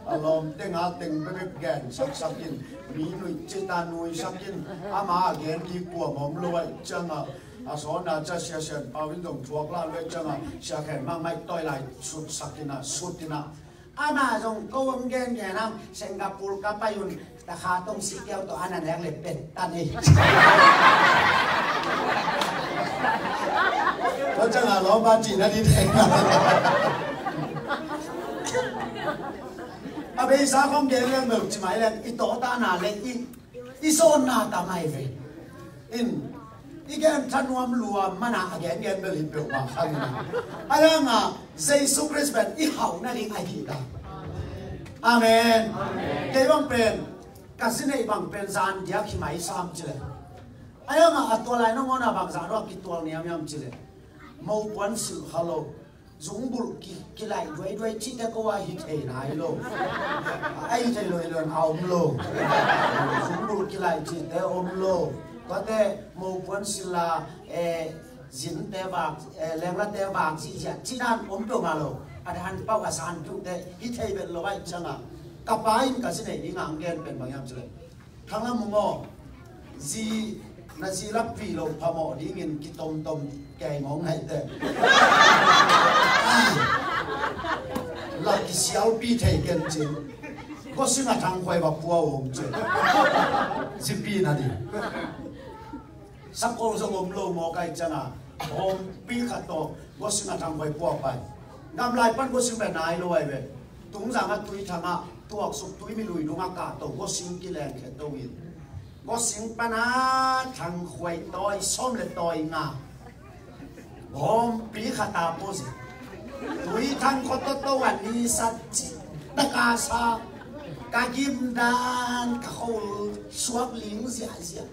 à, lom tên á tên bếp bếp gen sắc sắc in, mì nuôi chế ta nuôi sắc in, mà gen kỳ của mồm lôi chăng à. à số na cha sia sia bao vinh đồng chuộc la lên chăng à sia khen mang mai toi lại sút sakina sutina ama jong câu ông gen nghe nam Singapore ka payun ta kha tong si keo to anan yang le pet ta ni có chăng à lo ba chỉ na đi thèn à bây giờ không gen lên được chỉ mãi lên ít to ta na lên ít số na ta mai về in igen tanwam luam mana again gen belin pe wa khangna alanga Jesus Christ ben I hau na ring ai ta amen ke bang pen kasine bang pen zan dia khi mai sam chile alanga atolai no ngona bang zan ro ki tol niam yam chile mo pon sil halo zungbul ki lai doi chi ta ko wa hi thei nai lo ai thei lo lo aum lo zungbul ki lai chi te om lo có thể một cuốn sila dính tế bạc lem ra tế bạc chỉ đàn ốm đồ mà lo anh han bao cả sàn chút thế ít thấy bên lo vậy chẳng à cặp bài cả cái này đi ngang gen bên bằng nhau chứ thằng nào mua gì là gì lắp vì lo phá mỏ đi nghiền cái tôm cái món này thế là cái xéo bị thấy gen chứ có sự là thằng quay vào bùa ông chứ gì bị nào đi sắp cô xong ôm lô mò cái chân à ôm pi khát to có sự là thằng quay bùa phải ngam lai pan ko sim be nai lo ai ve tung jang a tui thanga tuak suk tui mi lui lunga ka to ko sim ki leng khe to win ko sim pana thang khwai toi som le toi nga bom pi khata po se tui thang ko to wan ni sat chi ta ka sa ka kim dan ka khol suak ling sia sia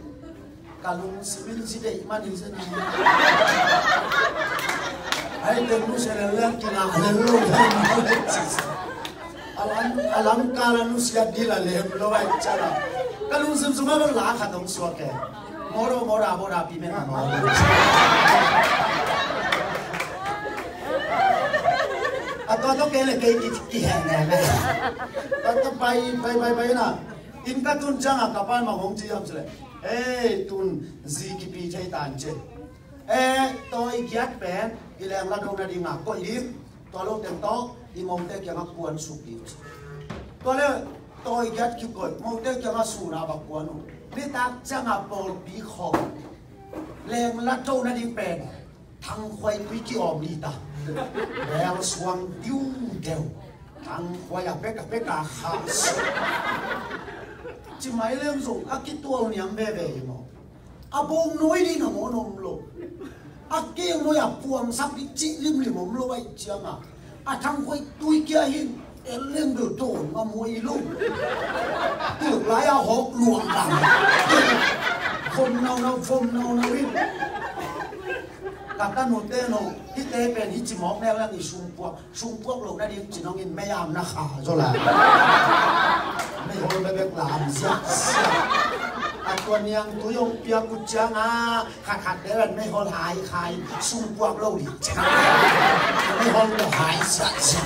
ka lung sibil si dei mani se na ai te nu se le lang ki na le lu alam kala nu sia dila le lo ai chala ka lung sim suma ba la kha dong suak ke mora pi me na no to ke le ke ki ha na to pai na in ka tun chang ka pan ma hong chi am chle tun zi ki pi thai tan che tôi giat pen i leng la dong na di ngak ko i to lo ten to i mong te kya kuan su pi to le tôi giat ki ko mong te kya su na ba kuan no ni ta chang a pol pi kho leng la to na di pen thang khoi pi ki om ni ta leng suang tiu deu thang khoi a pe ka kha chỉ mấy lem rồi cái tua niệm về về mà bông nói đi nó món nôm lo kia nói buông sắp đi chỉ lim lim mồm lo vậy chăng thằng quay tôi kia hin lên được trộn mà mùi luôn tưởng lái hộp luồng làm phồng nào đi các ta nốt tên nó cái tên bên chỉ móc neo là cái sung buộc lục ra đi chỉ nó nhìn mấy am nó khả rồi là mấy hôm mấy việc làm saoตัวเนียงตัวยงเปียกุจงขัดเดินไม่หอหายใครสุ่มพวกเราดิไม่หอเราหายสักสิ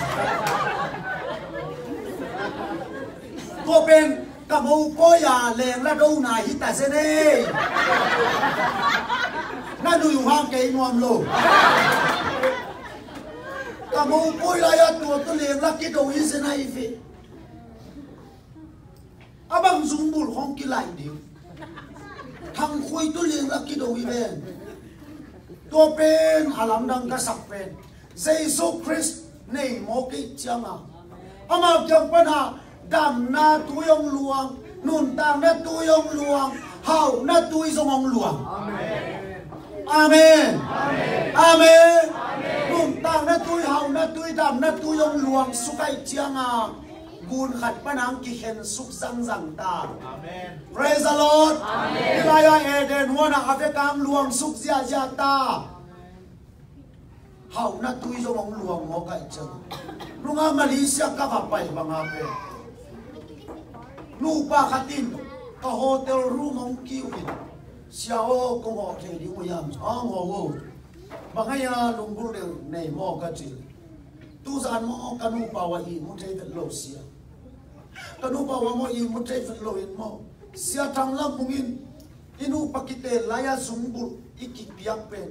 ตัวเป็นกระมูก็อย่าแรงและดูนายฮิตาเซเน่น่าดูอยู่ห้างเกยนวมโลกระมูก็อย่าตัวแรงและกิโดอิเซน่าอีฟีบังซุ่มบุลของกิไลเดียวทางคุยตัวเลี้ยงลักกิโดวิเวนตัวเป็นอาลัมดังกษัตริย์เป็นเยซูคริสต์ในโมกิจามามาจังปัญหาดำนาตัวยงหลวงนุ่นต่างนาตัวยงหลวงเฮานาตัวยสมองหลวงอาเมนอาเมนนุ่นต่างนาตัวยเฮานาตัวยดำนาตัวยงหลวงสุกัยเจียงกุนขัดปนังกิเห็นสุขสังสังตา Praise the Lord ที่ลายเอเดนหัวหน้าอาเฟกามหลวงสุขเสียเสียตาเฮานัดตุยจงหลวงหมอไก่จังลุงอามาเลเซียก็ขับไปบางอาเปลูกป้าขัดตินก็โฮเทลรูมองคิวเสียโอ้ก็หอเทดิวยังอ้างหัวบางไงลุงบุเรในหมอกระจิตูซานหมอกันูปาวาอีมุเทเป็นโลเสียกันูปาวาหมออีมุเทเป็นโลอินหมอเสียทางลำมุงินอินูปักิเตลายาสุงบุอีกิเปียกเป็น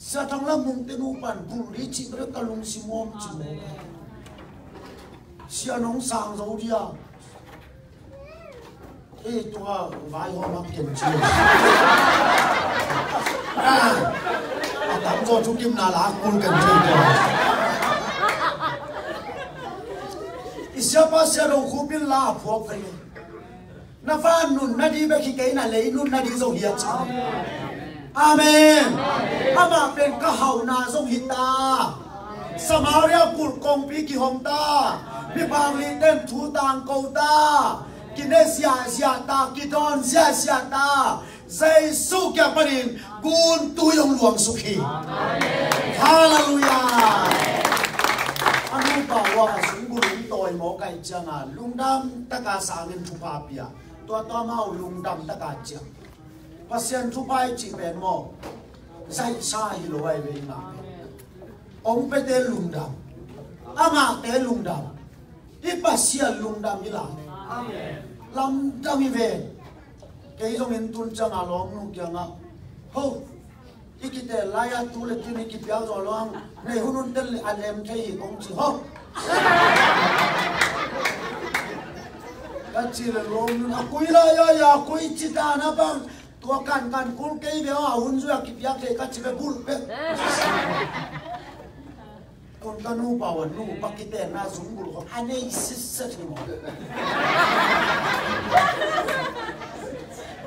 เสียทางลำมุงเตนูปันบุริจิเรกลุงซิมอมจิโมเสียน้องสางโซเดียตัววายหอมักเก่งจริงตามตัวทุกยิมนาลาคุลกันจริงSiapa siapa kupil lah puak kali. Nafan nun nadi beki kay na lay nun nadi zong hiat. Amen. Ama pen kahau na zong hita. Samaria pul kong pi ki hong ta. Mi bang li ten tu tang kau ta. Kine sia ta kidon sia ta. Zay su kya panin gun tu yung luang suki. Hallelujah. Anu bawa sungguh toy mau kai jangan lungdam taka sangin tupapia tua mau lungdam taka jang pasien tupai cipen mo zai sa hiloi wenga om pete lungdam ama te lungdam ipasia lungdam ila amen lungdam ive kei jong in tun chang along nu kyanga ho ikite laya tule tuni ki piao zo long nei hunun tel alem thei kong chi ho kachil long na kuila ya kui chita na bang tua kan kul kei be a hun zu ki piak thei kachil bul pe kon ก็นู่ป่าวนู่ปักกิเตนน่าสมบูรณ์อันนี้สิสที่หมด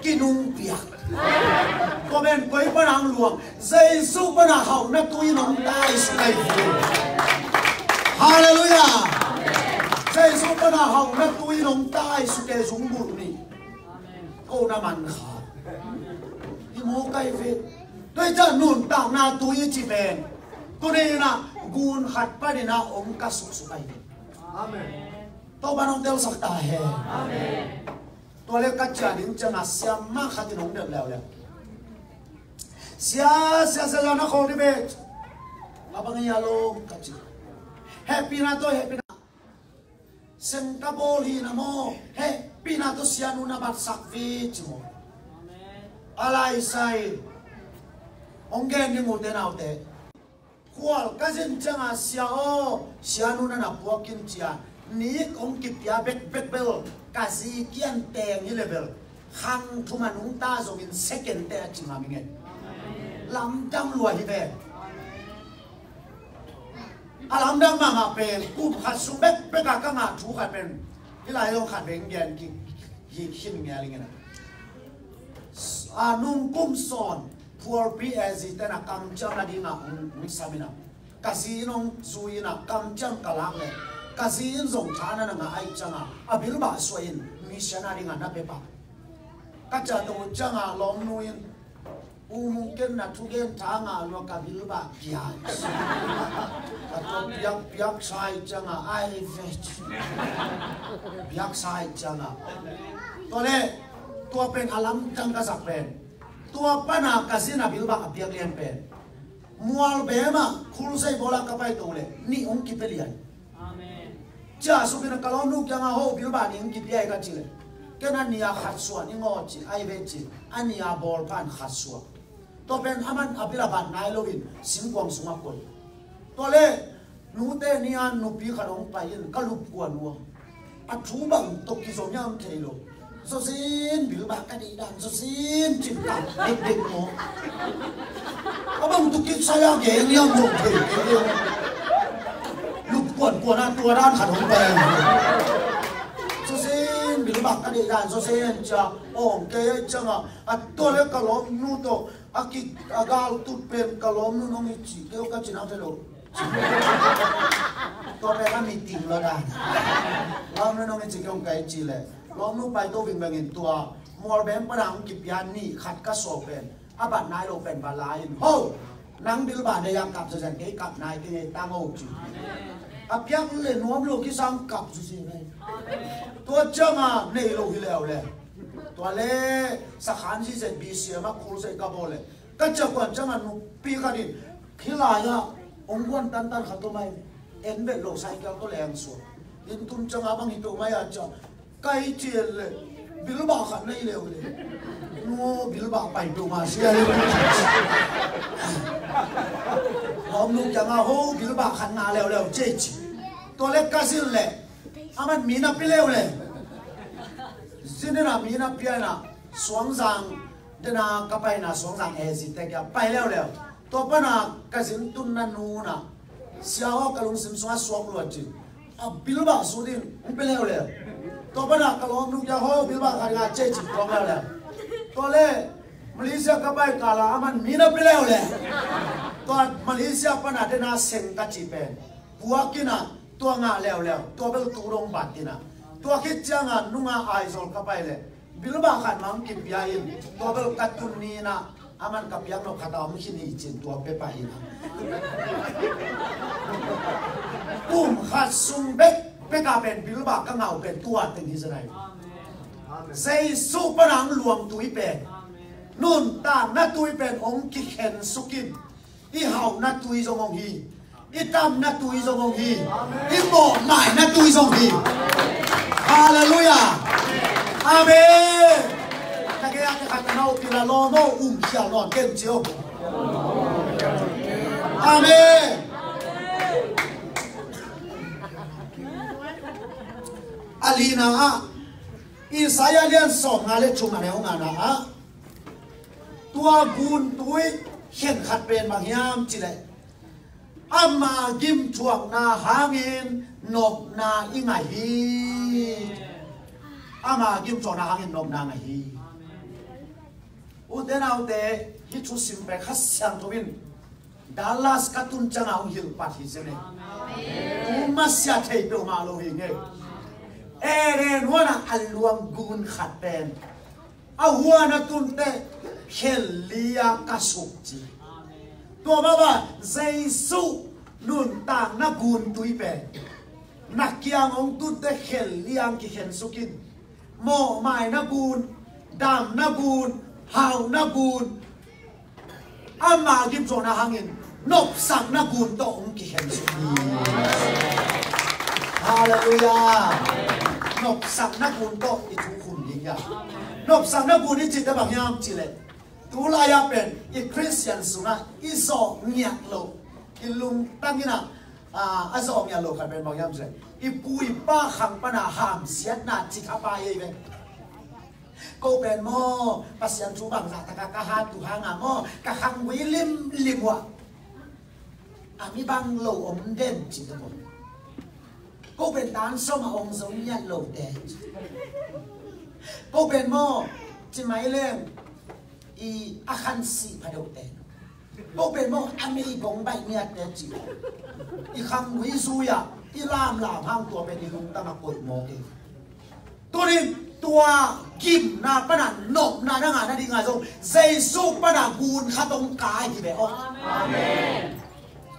กินุ่งเปียกก็เป็นไปปนังหลวงเจสุปนังเขานักตุยน้องได้สุดเลยฮาเลลูยาเจสุปนังเขานักตุยน้องได้สุดเลยสมบูรณ์นี่ก็น้ำมันขาที่โมไกเฟด้วยจะนุ่นต่างนาตุยจีเป็นตัวนี้นะกูนขัดไปนี่นะองค์กสุสุไปตัวบ้านองเดลสักตาเฮตัวเล็กกัจจานินจะมาเสียมากขัดน้องเดลแล้วเสียแล้วนะคนที่เบ็ดapa ngaya lo kaji happy na to happy na sengkabol hi na mo happy na to sianu na bat sakvi chimo alai sai onggen ni ngute na ute kwal kazin changa siao sianu na puakin chia ni ong kipya bet bel kazi kian teng ni level khang thumanung ta zongin second te chinga mingen lam dam lua hi be alam dam ma pen ku khat sum bet ka ka ma thu khat pen ni lai lo khat beng gen ki hi khin nge ling na anum kum son for be as it na kam cham na dinga mixamina kasi nong zuina kam cham kalang le kasi in zong thana na nga ai changa abil ba soin missionary nga na pepa kacha to changa lom nuin mungkin na tugen tanga lo kabil ba kya atau piak sai changa ai vet piak sai changa tole tua pen alam chang ka sak pen tua pana kasina bil ba piak lian pen mual bema khul sai bola kapai tole ni ong kipelian amen cha su bin kalon nu changa ho bil ba ni ong kipiai ka chile kena nia khat suan ni ngochi ai vet chi ania bol pan khat suanตัวเป็นอามันอภิราบนายโลวินสิงกวงสุมาคนตัวเล่นูเตนี่อันนูปีขนมไปยินก็ลุบกวนวัวอัดทูบังตกกิโซยามเทโลโซซินบิลบากระดีดันโซซินจิตตัดเด็กๆโมก็บังตุกิสายาเกงยามจงเทลุบกวนนั่นตัวด้านขนมแปงโซซินบิลบากระดีดันโซซินจะโอ้เกยจังอ่ะตัวเล็กก็ล้มนูโตAki agal tu pen kalom nu nong ichi keu ka china telo to pe ka meeting lo da lom nu nong ichi keu kai chi le lom nu pai to bing bangin tua mor bem parang ki pian ni khat ka so pen abat nai lo pen ba lai ho nang bil ba de yang kap jan ke kap nai ke ta ngo chi apyak le nuam lo ki sang kap su si ne to chama nei lo hi leo leตัวเล่สักขันที่เสร็จบีเสียมาคูเสร็จกระโบเลยก็จะกวนจังอันปีกันดิพิลายะองค์กวนตันขัดตัวไม่เอ็นเบ็ดโลกไซเคิลก็แรงสุดยินตุนจังอาบังหิตัวไม่อาจจะไกลเจียนเลยบิลบาขัดไม่เร็วเลยโน่บิลบาไปดูมาเสียเลยพร้อมลูกจังอาโหบิลบาขัดงาเร็วเจ๊จีตัวเล็กก็สิ้นเลยอามันมีนับไปเร็วเลยสิ่งนั้นมีนับเพียนะสวงสังเดน่ากับไปนะสวงสังเอซิแต่แกไปแล้วตัวปนักกสินตุนนันนูนะเสียวกะลุงสิมสวงสวงลวดจีบิลบาสุดินไปแล้วตัวปนักกะลุงนุยาโฮบิลบาขัดงาเจจิตรงแล้วตัวเล่มาเลเซียกับไปกาลามันมีนับไปแล้วตัวมาเลเซียปนักเดน่าเซนกัจิเป็นบัวกินะตัวงาแล้วตัวเป็นตูรงบัดกินะตัวคิดจังอ่ะนุ่งอาไอโซลกับไปเลยบิลบาขันมังกิบยาอินตัวเป็นกัดตุนนีนะอามันกับยังนกขัดเอาไม่คิดนี่จินตัวไปนะปุ่มขัดซุ่มเบ็ดไปกาเป็นบิลบาก็เงาเป็นตัวเป็นที่ไหนใส่สุปนังหลวงตุยเป็นนุ่นตาหน้าตุยเป็นองค์กิเข็นสุกินอีเห่าหน้าตุยจงองฮีอีตามหน้าตุยจงองฮีอีโบหมายหน้าตุยจงฮีฮาเลลูยาอาเมนแต่แกอยากจะขัดเอาปีละล้อโม่เขียวนอนเก่งเจียวอาเมนอาลีนาอิสายาเลียนสองงานเล็กชุมอะไรของงานนะตัวบุญตุยเขียนขัดเป็นบางยามจีเลย ama gim chuak na hangin nop na ingai hi ama gim chuak na hangin nop na ngai hi uten autte hi chu simpe khasyang thobin Dallas katun chang ang hil pat hi sene umasya thei pe ma lo hi nge eren wana alluang gun khaten ahuana tunte helia kasukji to baba Jesu nun tang na gun tuipe nakyang ong tunte heliang ki hen sukin mo mai na gun dam na gun hau na gun ama gim zo na hangin nop sang na gun to ong ki hen sukin hallelujah nop sang na gun to i thu khun ning ya nop sang na gun i chit bang yam chile tu la ya pen i Christian suna i so nyak lo i lung tangina a zo nyak lo kha pen bang yam chile i pui pa khang pa na ham siat na chi kha pa ye ve ko pen mo pasyan chu bang za ta ka ha tu ha nga mo ka khang wi lim lim wa ami bang lo om den chi ta mo cô bên tán số mà ông giống như lẩu đèn cô bên mò chỉ máy lên i akhan si phải đầu đèn cô bên mò ami bóng bay nhạt đèn chỉ i khang quý suy à i làm hang tua bên đi lung ta mặc quần mò kì tôi đi tua kim na bắt nạt nộp na đang ngả na đi ngả rồi dây su bắt nạt gun khát đông cái gì vậy ông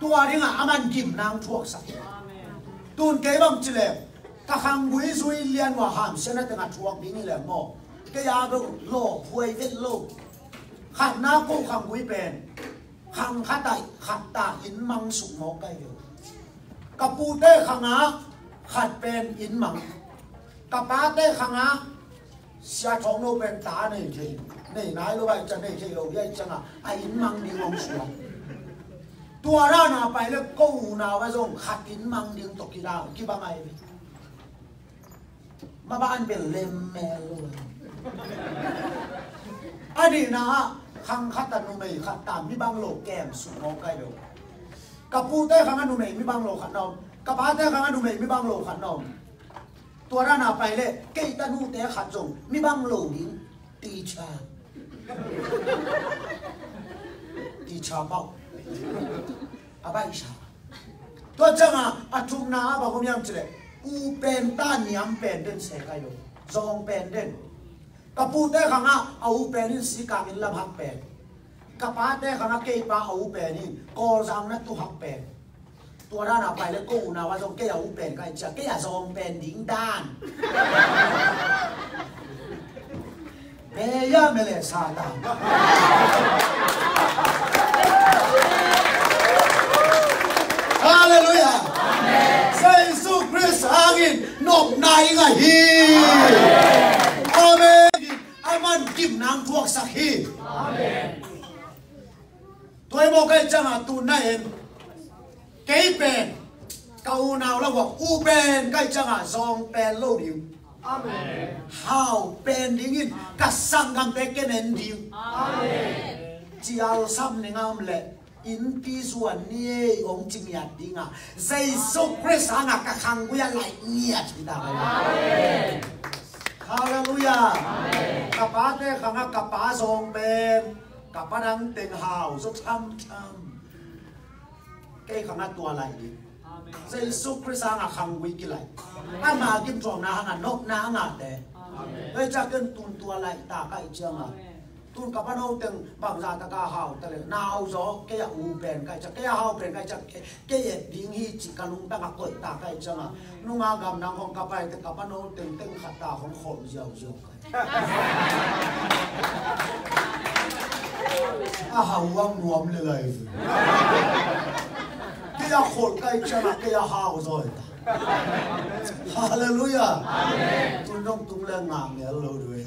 tua đi ngả aman kim nang thuộc sạch tuôn kế bằng chỉ lệ các hàng quý duy liên hòa hàm sẽ là từng hạt chuộc bí như là mỏ cái giá đâu lỗ quay vết lỗ hạt na cô hàng quý bền hàng hạt đại hạt tả in măng sụp máu cây rồi cặp pu tê hàng á hạt bền in măng cặp bá tê hàng á xa chóng nô bền tá này thì này nái lô bài chân này thì đầu dây chân à in măng đi mong xuống tua ra na phải là câu nào bây giờ khát kín mang điên tộc kỳ nào kỳ bằng ai mà bạn bị lem mè luôn anh đi na khăng khát tận nụ mày khát tạm mi băng lộ kèm sụp máu cây đâu cặp pu tê khăng ăn nụ mày mi băng lộ khát nồng cặp bá tê khăng ăn nụ mày mi băng lộ khát nồng tua ra na phải là cây ta nụ tê khát dùng mi băng lộ điên tì cha bao abai sa to changa athum na ba gom yam chile u pen ta niam pen den se kai do zong pen den kapu te khanga au pen in si ka in lam hak pen kapa te khanga ke pa au pen in ko jang na tu hak pen tua ra na pai le ko na wa zong ke au pen kai cha ke ya zong pen ding dan be ya mele sa ta Hallelujah. Jesus Christ angin nop nai nga hi. Amen. Aman kim nang thuốc sắc hi. Amen. Tôi một cái chăng tu này cái bền câu nào là gọi u bền cái chăng zong bền lâu điều. Amen. How bền đi cả sang ngam bé cái nền điều. Amen. Chỉ ao xăm nên ngam lệ. In pisuan ni ong chingyat dinga Jesus Christ anga ka khangguya lai niat kita amen hallelujah amen kapate khanga kapa song ben kapanang teng hau so cham cái khanga tua lai đi Jesus Christ anga khangui ki lai ama kim chong na anga nok na anga te ai cha ken tun tua lai ta kai changa tuôn cả ban hậu từng bằng giá ta cả hậu taเลยnào gió cái u bền cái chắc cái hậu bền cái chắc cái điên hi chỉ cần nung ta ngắt cội ta cái chẳng à nung ngà gầm nang không cặp bài thì cả ban hậu từng từng khát ta không khổ giàu giàu cái hậu vang nuôngเลยcái khổ cái chẳng à cái hậu rồi hallelujah amen tuôn đông tung lên ngang nghe lâu rồi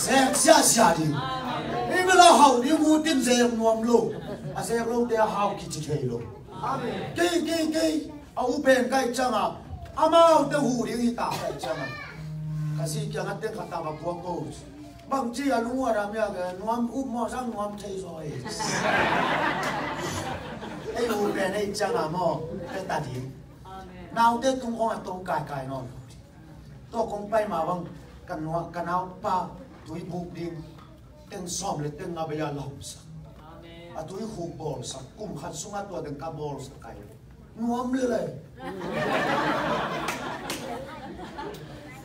Sek sia đi, ini là hậu đi mua tin dèm nuông luôn, à dèm luôn để hậu kỹ chỉ thấy luôn. Cái áo bền cái chăng à, amao để hù đi ta cái chăng à, cái gì kia ngắt tiếng khát ta mà buông câu, bằng chi à nuông làm gì cái nuông úp mò sang nuông thấy rồi. này chẳng là mò cái ta đi nào tết tung con tung cài non tôi cũng bay mà vâng cần áo pa túi buộc đi tiếng xóm lên tiếng ngà bây giờ lòng sắc à túi hụt bol sắc cùng khát sung tua tiếng cá bol sắc cái nuông lên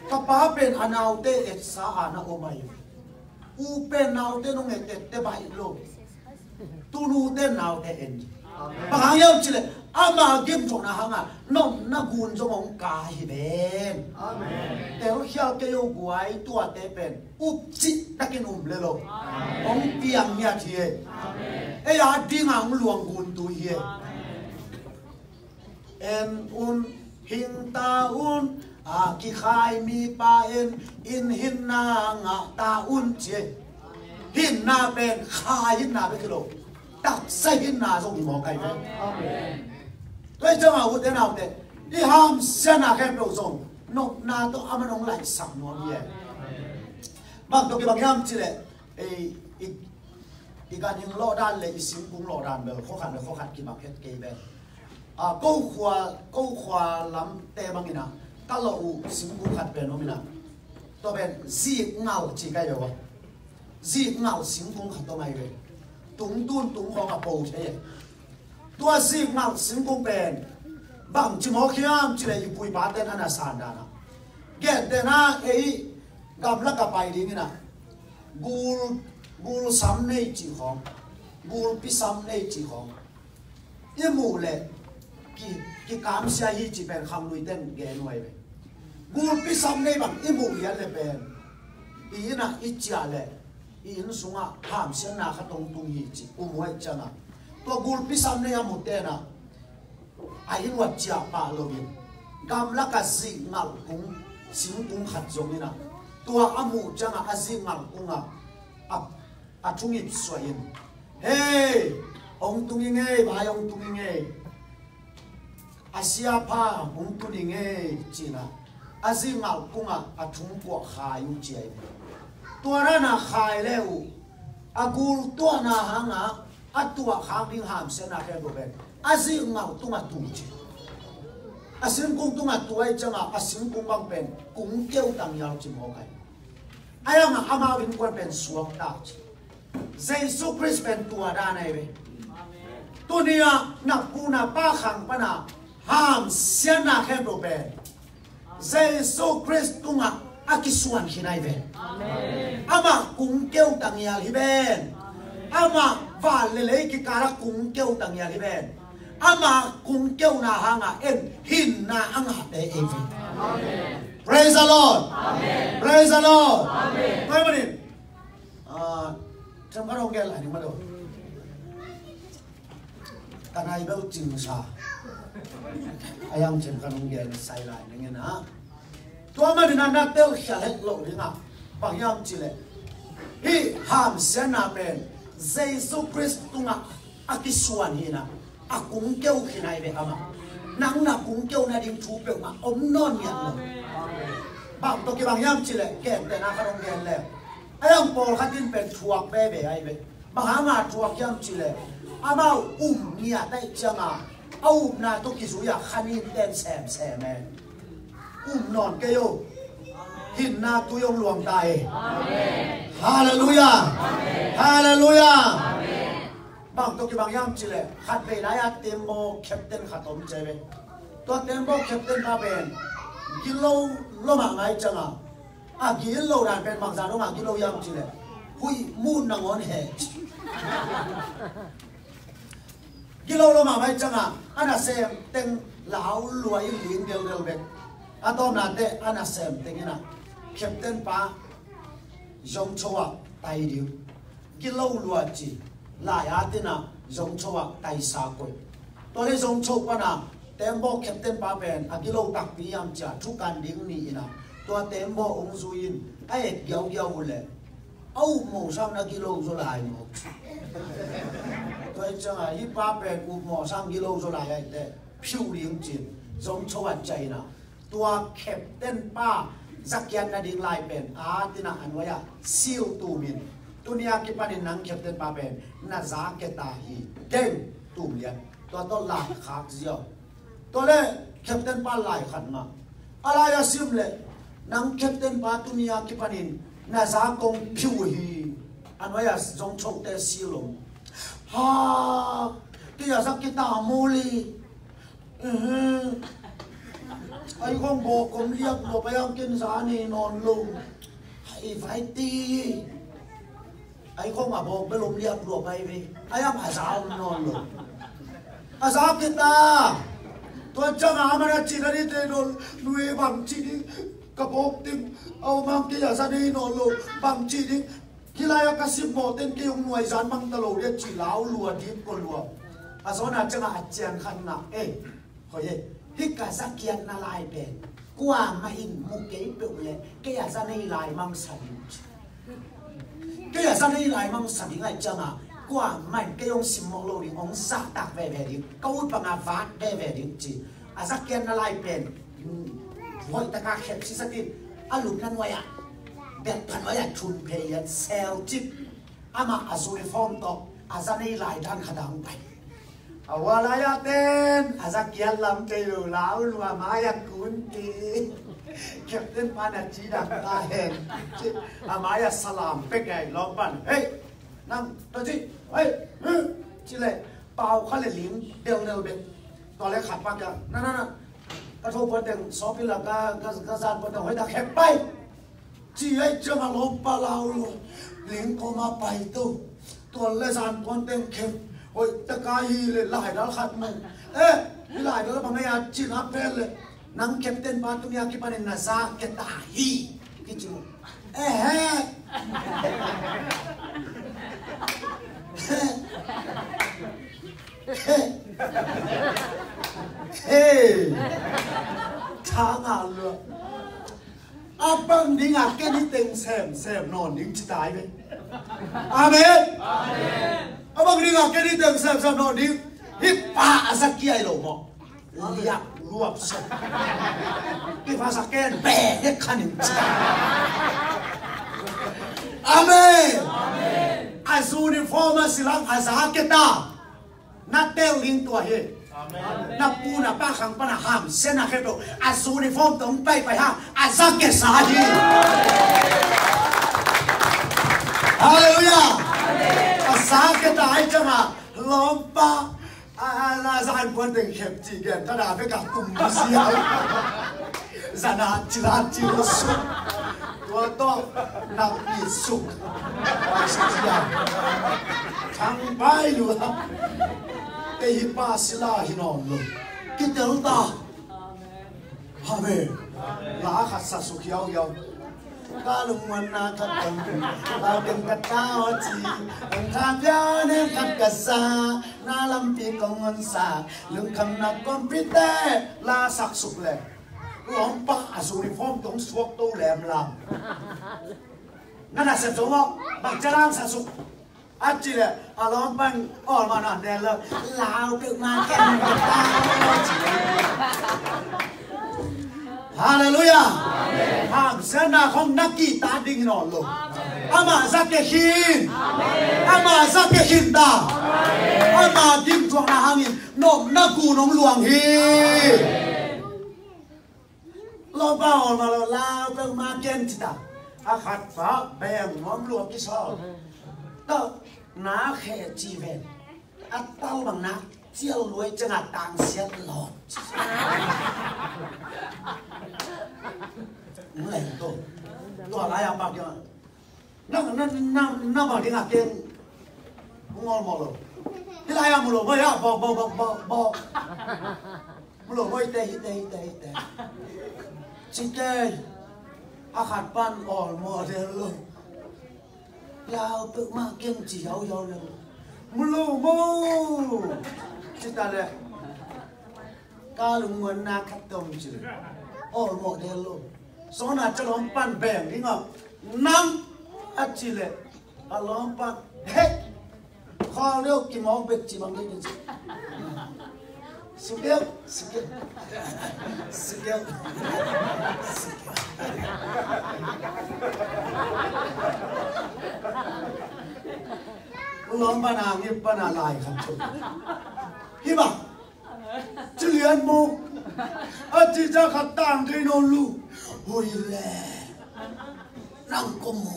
kapá bên anh áo tết et sa anh áo mày u bên áo tết nó nghe tết bay luôn tu nu tết áo tết en bằng nhau chỉ là ama game trong na hanga nó gun trong ông cá hi ben teo hiao cái yêu guai tua tết bên u chỉ ta cái lên lo ông piang nha thì ấy à đi ngang luồng gun tu hi en hin ta a ki khai mi pa in hin na nga ta che hin na ben khai hin na be kilo tak sai hin na zo ni mo kai ve tôi cho mà thế nào thế đi ham xe na cái biểu dùng nó na to ama nong lại sắm nó đi bằng tôi cái bằng ham chỉ là cái những lo đan lấy xin cũng lo đan bel khó khăn cái bằng hết cái bel à câu khoa lắm tê bằng cái nào ta lâu xin cũng khát bel nó mình nào tôi bel gì ngào chỉ cái gì vậy gì ngào xin cũng khát tôi mày về tung khó gặp bầu thếตัวสิ่งนั้นสิ่งคงเป็นบางจิมอขี้ยามจิเลยปุยบาเตนอันนั้นสันดานะเกิดเดน่ากำลังกับไปดีนี่นะกูซ้ำในจีของกูพิซ้ำในจีของยี่หมู่เลยกี่กามเสียฮีจีเป็นคำลุยเต้นเกนไว้ไปกูพิซ้ำในบางยี่หมู่เลี้ยเลยเป็นอีน่ะอีจ่าเลยอีนสุงอ่ะห้ามเสียนาขัดตรงฮีจีมวยจังอ่ะตัวกูพิซ้ำในอามุเตนะไอ้วัดจ่าป่าโลบินกำลังกับสิ่งงัลกุ้งสิ่งกุ้งขัดจงนี่นะตัวอามุจังอ่ะสิ่งงัลกุ้งอ่ะทุ่งอิบสวยนเฮ้องตุงยังไงบายองตุงยังไงอาเซียพาองตุงยังไงจีน่ะสิ่งงัลกุ้งอ่ะทุ่งปวกขายอยู่เจียตัวนั้นอ่ะขายแล้วกูตัวน่ะหางอ่ะอัตัวข้างดิ้งหามเสนาแค่ตัวเป็นสิ่งเงาตัวมาตุ้งจีสิ่งกุ้งตัวมาตัวไอ้จังสิ่งกุ้งบางเป็นกุ้งเกี่ยวตังยาวจิมโอไก่ไอ้ยังอามาวินควรเป็นสวกตาจีเยซูคริสต์เป็นตัวด้านไหนเว้ตัวนี้นักกูนักป้าขังปนาหามเสนาแค่ตัวเป็นเยซูคริสต์ตัวอากิส่วนที่ไหนเว้อามากุ้งเกี่ยวตังยาวที่เป็นอามาว่าเลยกิการะกุ้งเกี่ยวตังยาลิเบนอามากุ้งเกี่ยวนาหางเอ็นหินนาอังหัดเอเอฟ Praise the Lord Praise the Lord ไม่มาดิจำพระองค์แกหลายนึงมาดูกันไอ้เบลจิงชาไอ้ยังจำพระองค์แกใส่หลายนึงนะตัวมันดินันเตลเขลเล็กหรือไงบางอย่างจีเลยที่ห้ามเสียนาเป็นเยซูคริสต์ตุงอากิสวนฮีนะอากุงเกี่ยวขึ้นในเบอามานังนักกุงเกี่ยวในดินทูเปลมาอมนอนอย่างนั้นบางตัวกี่บางอย่างจีเลยแก่แต่นาคารองแกนแล้วไอ้ยังโปลขัดดินเป็นทวกเบไอ้เบบางหางาทวกยังจีเลยอามาเนี่ยได้จังเอานาตุกิสุยาขันอินเต้นแซมแม่นอนเกยหินนาตุยงหลวงตายฮาเลลูยาฮาเลลูยาบางตัวกี่บางอย่างจีเลยขัดไปไหนเต็มโบแคปเต็นขัดต้มเจเบตัวเต็มโบแคปเต็นมาเป็นกิโลมาไงจังกิโลนั่นเป็นบางจานลงมากิโลยังจีเลยหุยมูนนังอนเฮกิโลมาไงจังอันนั้นเซมเต็งเหลาลวยลิ้นเดียวเบ็ดตอนนั้นเตอันนั้นเซมเต็งนี่นะแคปเต็นป้ายงชัวไตเดียวกิโลลัวจีลายอาตินะยงชัวไตสากลตอนนี้ยงชัวปนะเต็มโบแคปเต็นป้าเป็นกิโลตักพิยามจ่าทุกการดิ้งนี่นะตัวเต็มโบองซูอินไอ้เกี่ยวเลยเอาหมูซ้ำนะกิโลสุดลายหมดตัวจังยี่ป้าเป็นอุหมูซ้ำกิโลสุดลายไอ้เด็กผิวลิ้งจีนยงชัวใจนะตัวแคปเต็นป้าสักยันนาดิ้งลายเป็นตินะอันว่าซิลตูมินตัวนี้กิปันนังแคปเต็นป้าเป็นน่าจะเกตาฮีเก่งตูมเลียน ตัวหลายขากเจียวตัวเล่แคปเต็นป้าหลายขันมาอะไรอะซิมเล่นังแคปเต็นป้าตุนียากิปานินน่าจะกงผิวฮีอันว่าอย่าจงชกเตะซีลงฮ่าที่อย่าสักกิตาโมลีไอ้คงบอกผมเรียกบอกไปยังกินสานีนอนลงไอ้ไฟตีไอ้คงมาบอกไปลมเรียกบอกไปไอ้ยังอาสานอนลงอาสากิตาตัวจังอามันจีนนี่เตนลุยบางจีนกระบอกติงเอาบางที่อาสานีนอนลงบางจีนที่ไรก็สิบโมเต็นกี่องหน่วยสารบางตลอดเรียกจีเหลาลัวดิบก็ลัวอาสานาจังอาเจียนขันน่ะเฮ้ยฮิกาสักเกียนนาลายเป็นกว่ามาหินมุกเก๋เปเลยแกอยากจะในลายมังสันแกอยากจะในลายมังสันยังไงจังอ่ะกว่ามันแกยงสิมโลดิองศาตักเวเวดิก็อุปมาวัดเวเวดิจีอาสักเกียนนาลายเป็นหอยตะกาเข็บสิสติอาลุนันวายะแบบพันวายะชุนเพย์เซลจิตอามาอาซูริฟอมโตอาจะในลายด้านขดังไปawalaya ten azakian lam teyo laul wa maya kunti captain pana chida ta hen amaya salam pekai long pan hey nam to chi hey chi le pao khale lim del be to le khat pa ka na ka tho pa teng so pi la ka san pa hoi da khep pai chi ai chama lo pa lao lo ling ko ma pai tu to le san kon teng khep ôi tất cả hi lên lại đó khát mông lại đó bằng này chỉ là phê lên nắng kẹp tên ba tụi nhà kia bên là ra cái tả hi cái chữ tháng à luôn băng đi ngạc cái đi tình xem nón đi chỉ tái vậy amen abang ni ngak ke ni teng sam no di hipa sakiai lo mo liap luap sa ki fa saken be he khanin amen azuni forma silang azaketa na tel ling tua he na pu na pa khang pa na ham sen na hedo azuni form tong pai ha azake sa hi hallelujah sakit aja mah lompa alasan pun dengan tiga karena apa kakum sial sana cilaci lesuk tua to nak isuk sial sampai lu tehipasilah hinon lu kita lupa amin lah khasa sukiau yau kalau mana kata lagen kata oci engkau nem kata sa nalam pi kongon sa lengkam nak komputer la sak sukle lompa uniform tong suak tu lem lam nana sesuatu bang jalan sasuk aci le alompan all mana dela lau tu makan kata oci haleluya ham sana không naki ta ding non lo ama zakehin ama zakehin ta ama dim chuang na hangin nom na ku nong luang hi lo bao mà lo lao pe ma ken chi ta a khat fa beng nom luang ki so to na khe chi ven a tao bằng na chiêu lối chân là tàng xiết lọt này tôi lại làm bao nhiêu nó bảo tiếng ngạc tiếng ngon mò rồi cái lại làm một lỗ bơi á bò một lỗ bơi tê chị tê hạt pan ỏi mò thế luôn lao tự mà kiêng chỉ hậu rồi một lỗ mô chị ta đây cá lùng nguồn na cắt tôm chứ ỏi mò thế luôn số nào cho lom pan bèn đi ngọc năm chỉ lệ lom pan hết kho liêu kim mong bịch chỉ bằng cái gì Sikil lom bana ngip bana lai kham chu hi ba chilian mo a chi cha khat tang thei non lu hui le nang ko mo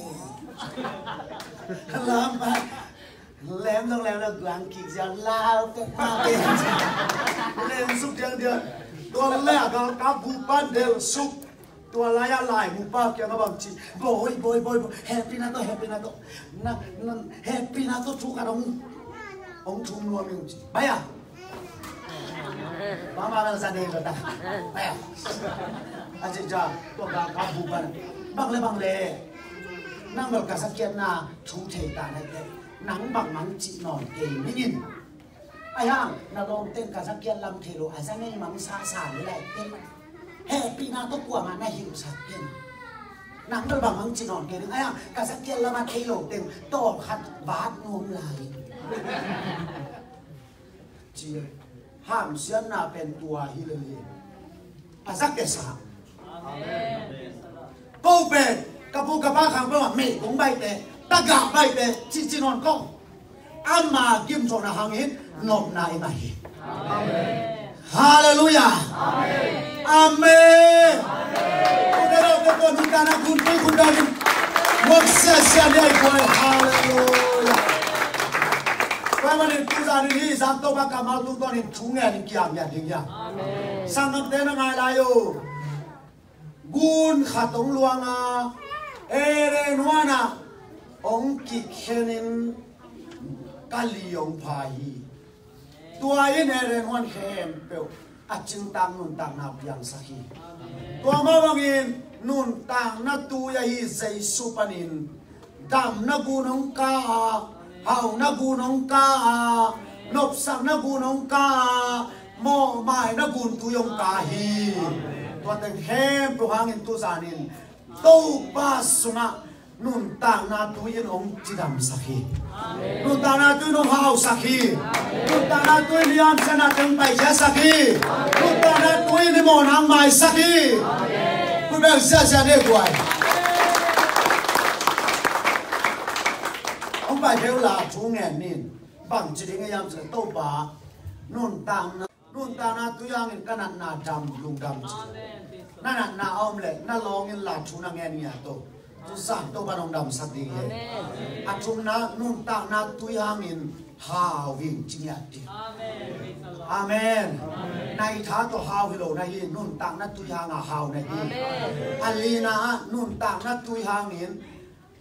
lam ba lem dong lem da guang ki ja lao te ma be lên suk jang diaตัวแรกก็กับผู้ปั้นเดียวสุกตัวลายลายหมูป้าแกก็บางทีบอยแฮปปี้นะตัวนั่นแฮปปี้นะตัวชูกันองชุมรวมอยู่ไปอ่ะมาเป็นสันเองก็ได้ไปอ่ะอาจจะตัวกับผู้ปั้นบางเลยนั่งแบบกับสักเกียร์น่ะชูเทตาได้แค่หนังบางมันจีนอนเองไม่ยินไอ้ห่างนาลงเต้นกับสักเกียร์ลำเทโลไอ้สักนี่มันสาเลยแหละเต้นแฮปปี้นะตัวกลัวมันน่าหิวสักเต้นหนังบางมันจีนอนเองไอ้ห่างกับสักเกียร์ลำเทโลเต้นต่อขัดบาดนวมไหลจีห้ามเสียน่าเป็นตัวฮิเลลีไอ้สักเกษาก็เป็นกับผู้กับบ้าขังเป็นว่าไม่คงใบเตะตะกาใบเตะจีนอนก็อามากิมโซนาหังหินนบนายมาหิฮาเลลูยาอาเมนคุณเราเป็นคนที่การคุณไปคุณได้มุขเสียเสียได้กว่าฮาเลลูยาเพราะมันเป็นตัวนี้ที่สังตัวบักกามาตุตัวนี้ชุ่งเงินกี่อย่างอย่างเดียวสังเกตนะไงล่ะโยกุนขัดตรงลวงอ่ะเอเรนวานะองกิเขนินกาลียงพายีตัวอินเอเรนวันเข้มเปลวอาจิงตังนุนตังนาเบียงสักตัวมาบังอินนุนตังนาตัวยาฮีใจสุปนินดำนากูนงกาเฮานากูนงกานบสังนากูนงกาโมไม้นากูนตุยงกาฮีตัวแต่งเข้มเปลวหางอินตุสานินตู้บาสุงะนุนตังนาตุยินองจิดำสักนุนตานาตุยนงหาวสักนุนตานาตุยนิยามเสนาตึงไปแค่สักนุนตานาตุยนิมนต์หางไม้สักคุณแม่เสียเสียเด็กไว้องไปเที่ยวลาชูเงินนินบังจิตนิยามเสนาโตบานุนตานาตุยางเงินกันนาดำลุงดำจินั่นนาอมเล็กนั่นลองเงินลาชูนางเงินเนี่ยโตทุสานตัวบ้านองดำสักดีเลยอาชุมนะนุ่นตานาตุยหามินฮาวิงจิงยัดดีอาเมนในท้าตัวฮาวฮิโลในนุ่นตานาตุยหางาฮาวในดีอัลลีนานุ่นตานาตุยหามิน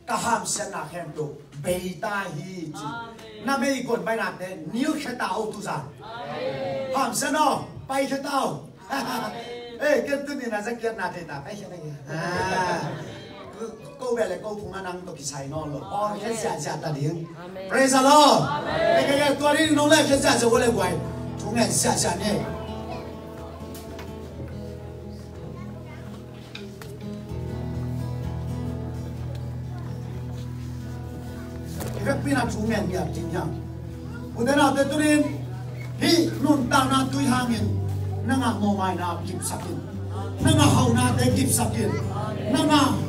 กะหามเสนาแคมโตเบตาฮีจิน่าไม่อีกคนไปนัดเดนิวแค่ตาอุตุสานหามเสนอไปแค่ตาเอ้เกิดตัวนี้นะจะเกิดนาเดตาไปแค่ไหนก็เวลาก็คงนั่งตัวกิจนอนหรอกอ๋อแค่เสียตาเดียง Praise the Lord ไอ้แกตัวนี้น้องเล็กแค่เสียจะวันเล็กไว้ทุกแง่เสียเนี่ยไอ้แค่ปีนั้นทุกแง่เนี่ยจริงจังอุดรนาตัวนี้ที่นุ่นตานาตุยหางินนั่งโมไมนากิบสักินนั่งเฮานาเตกิบสักินนั่ง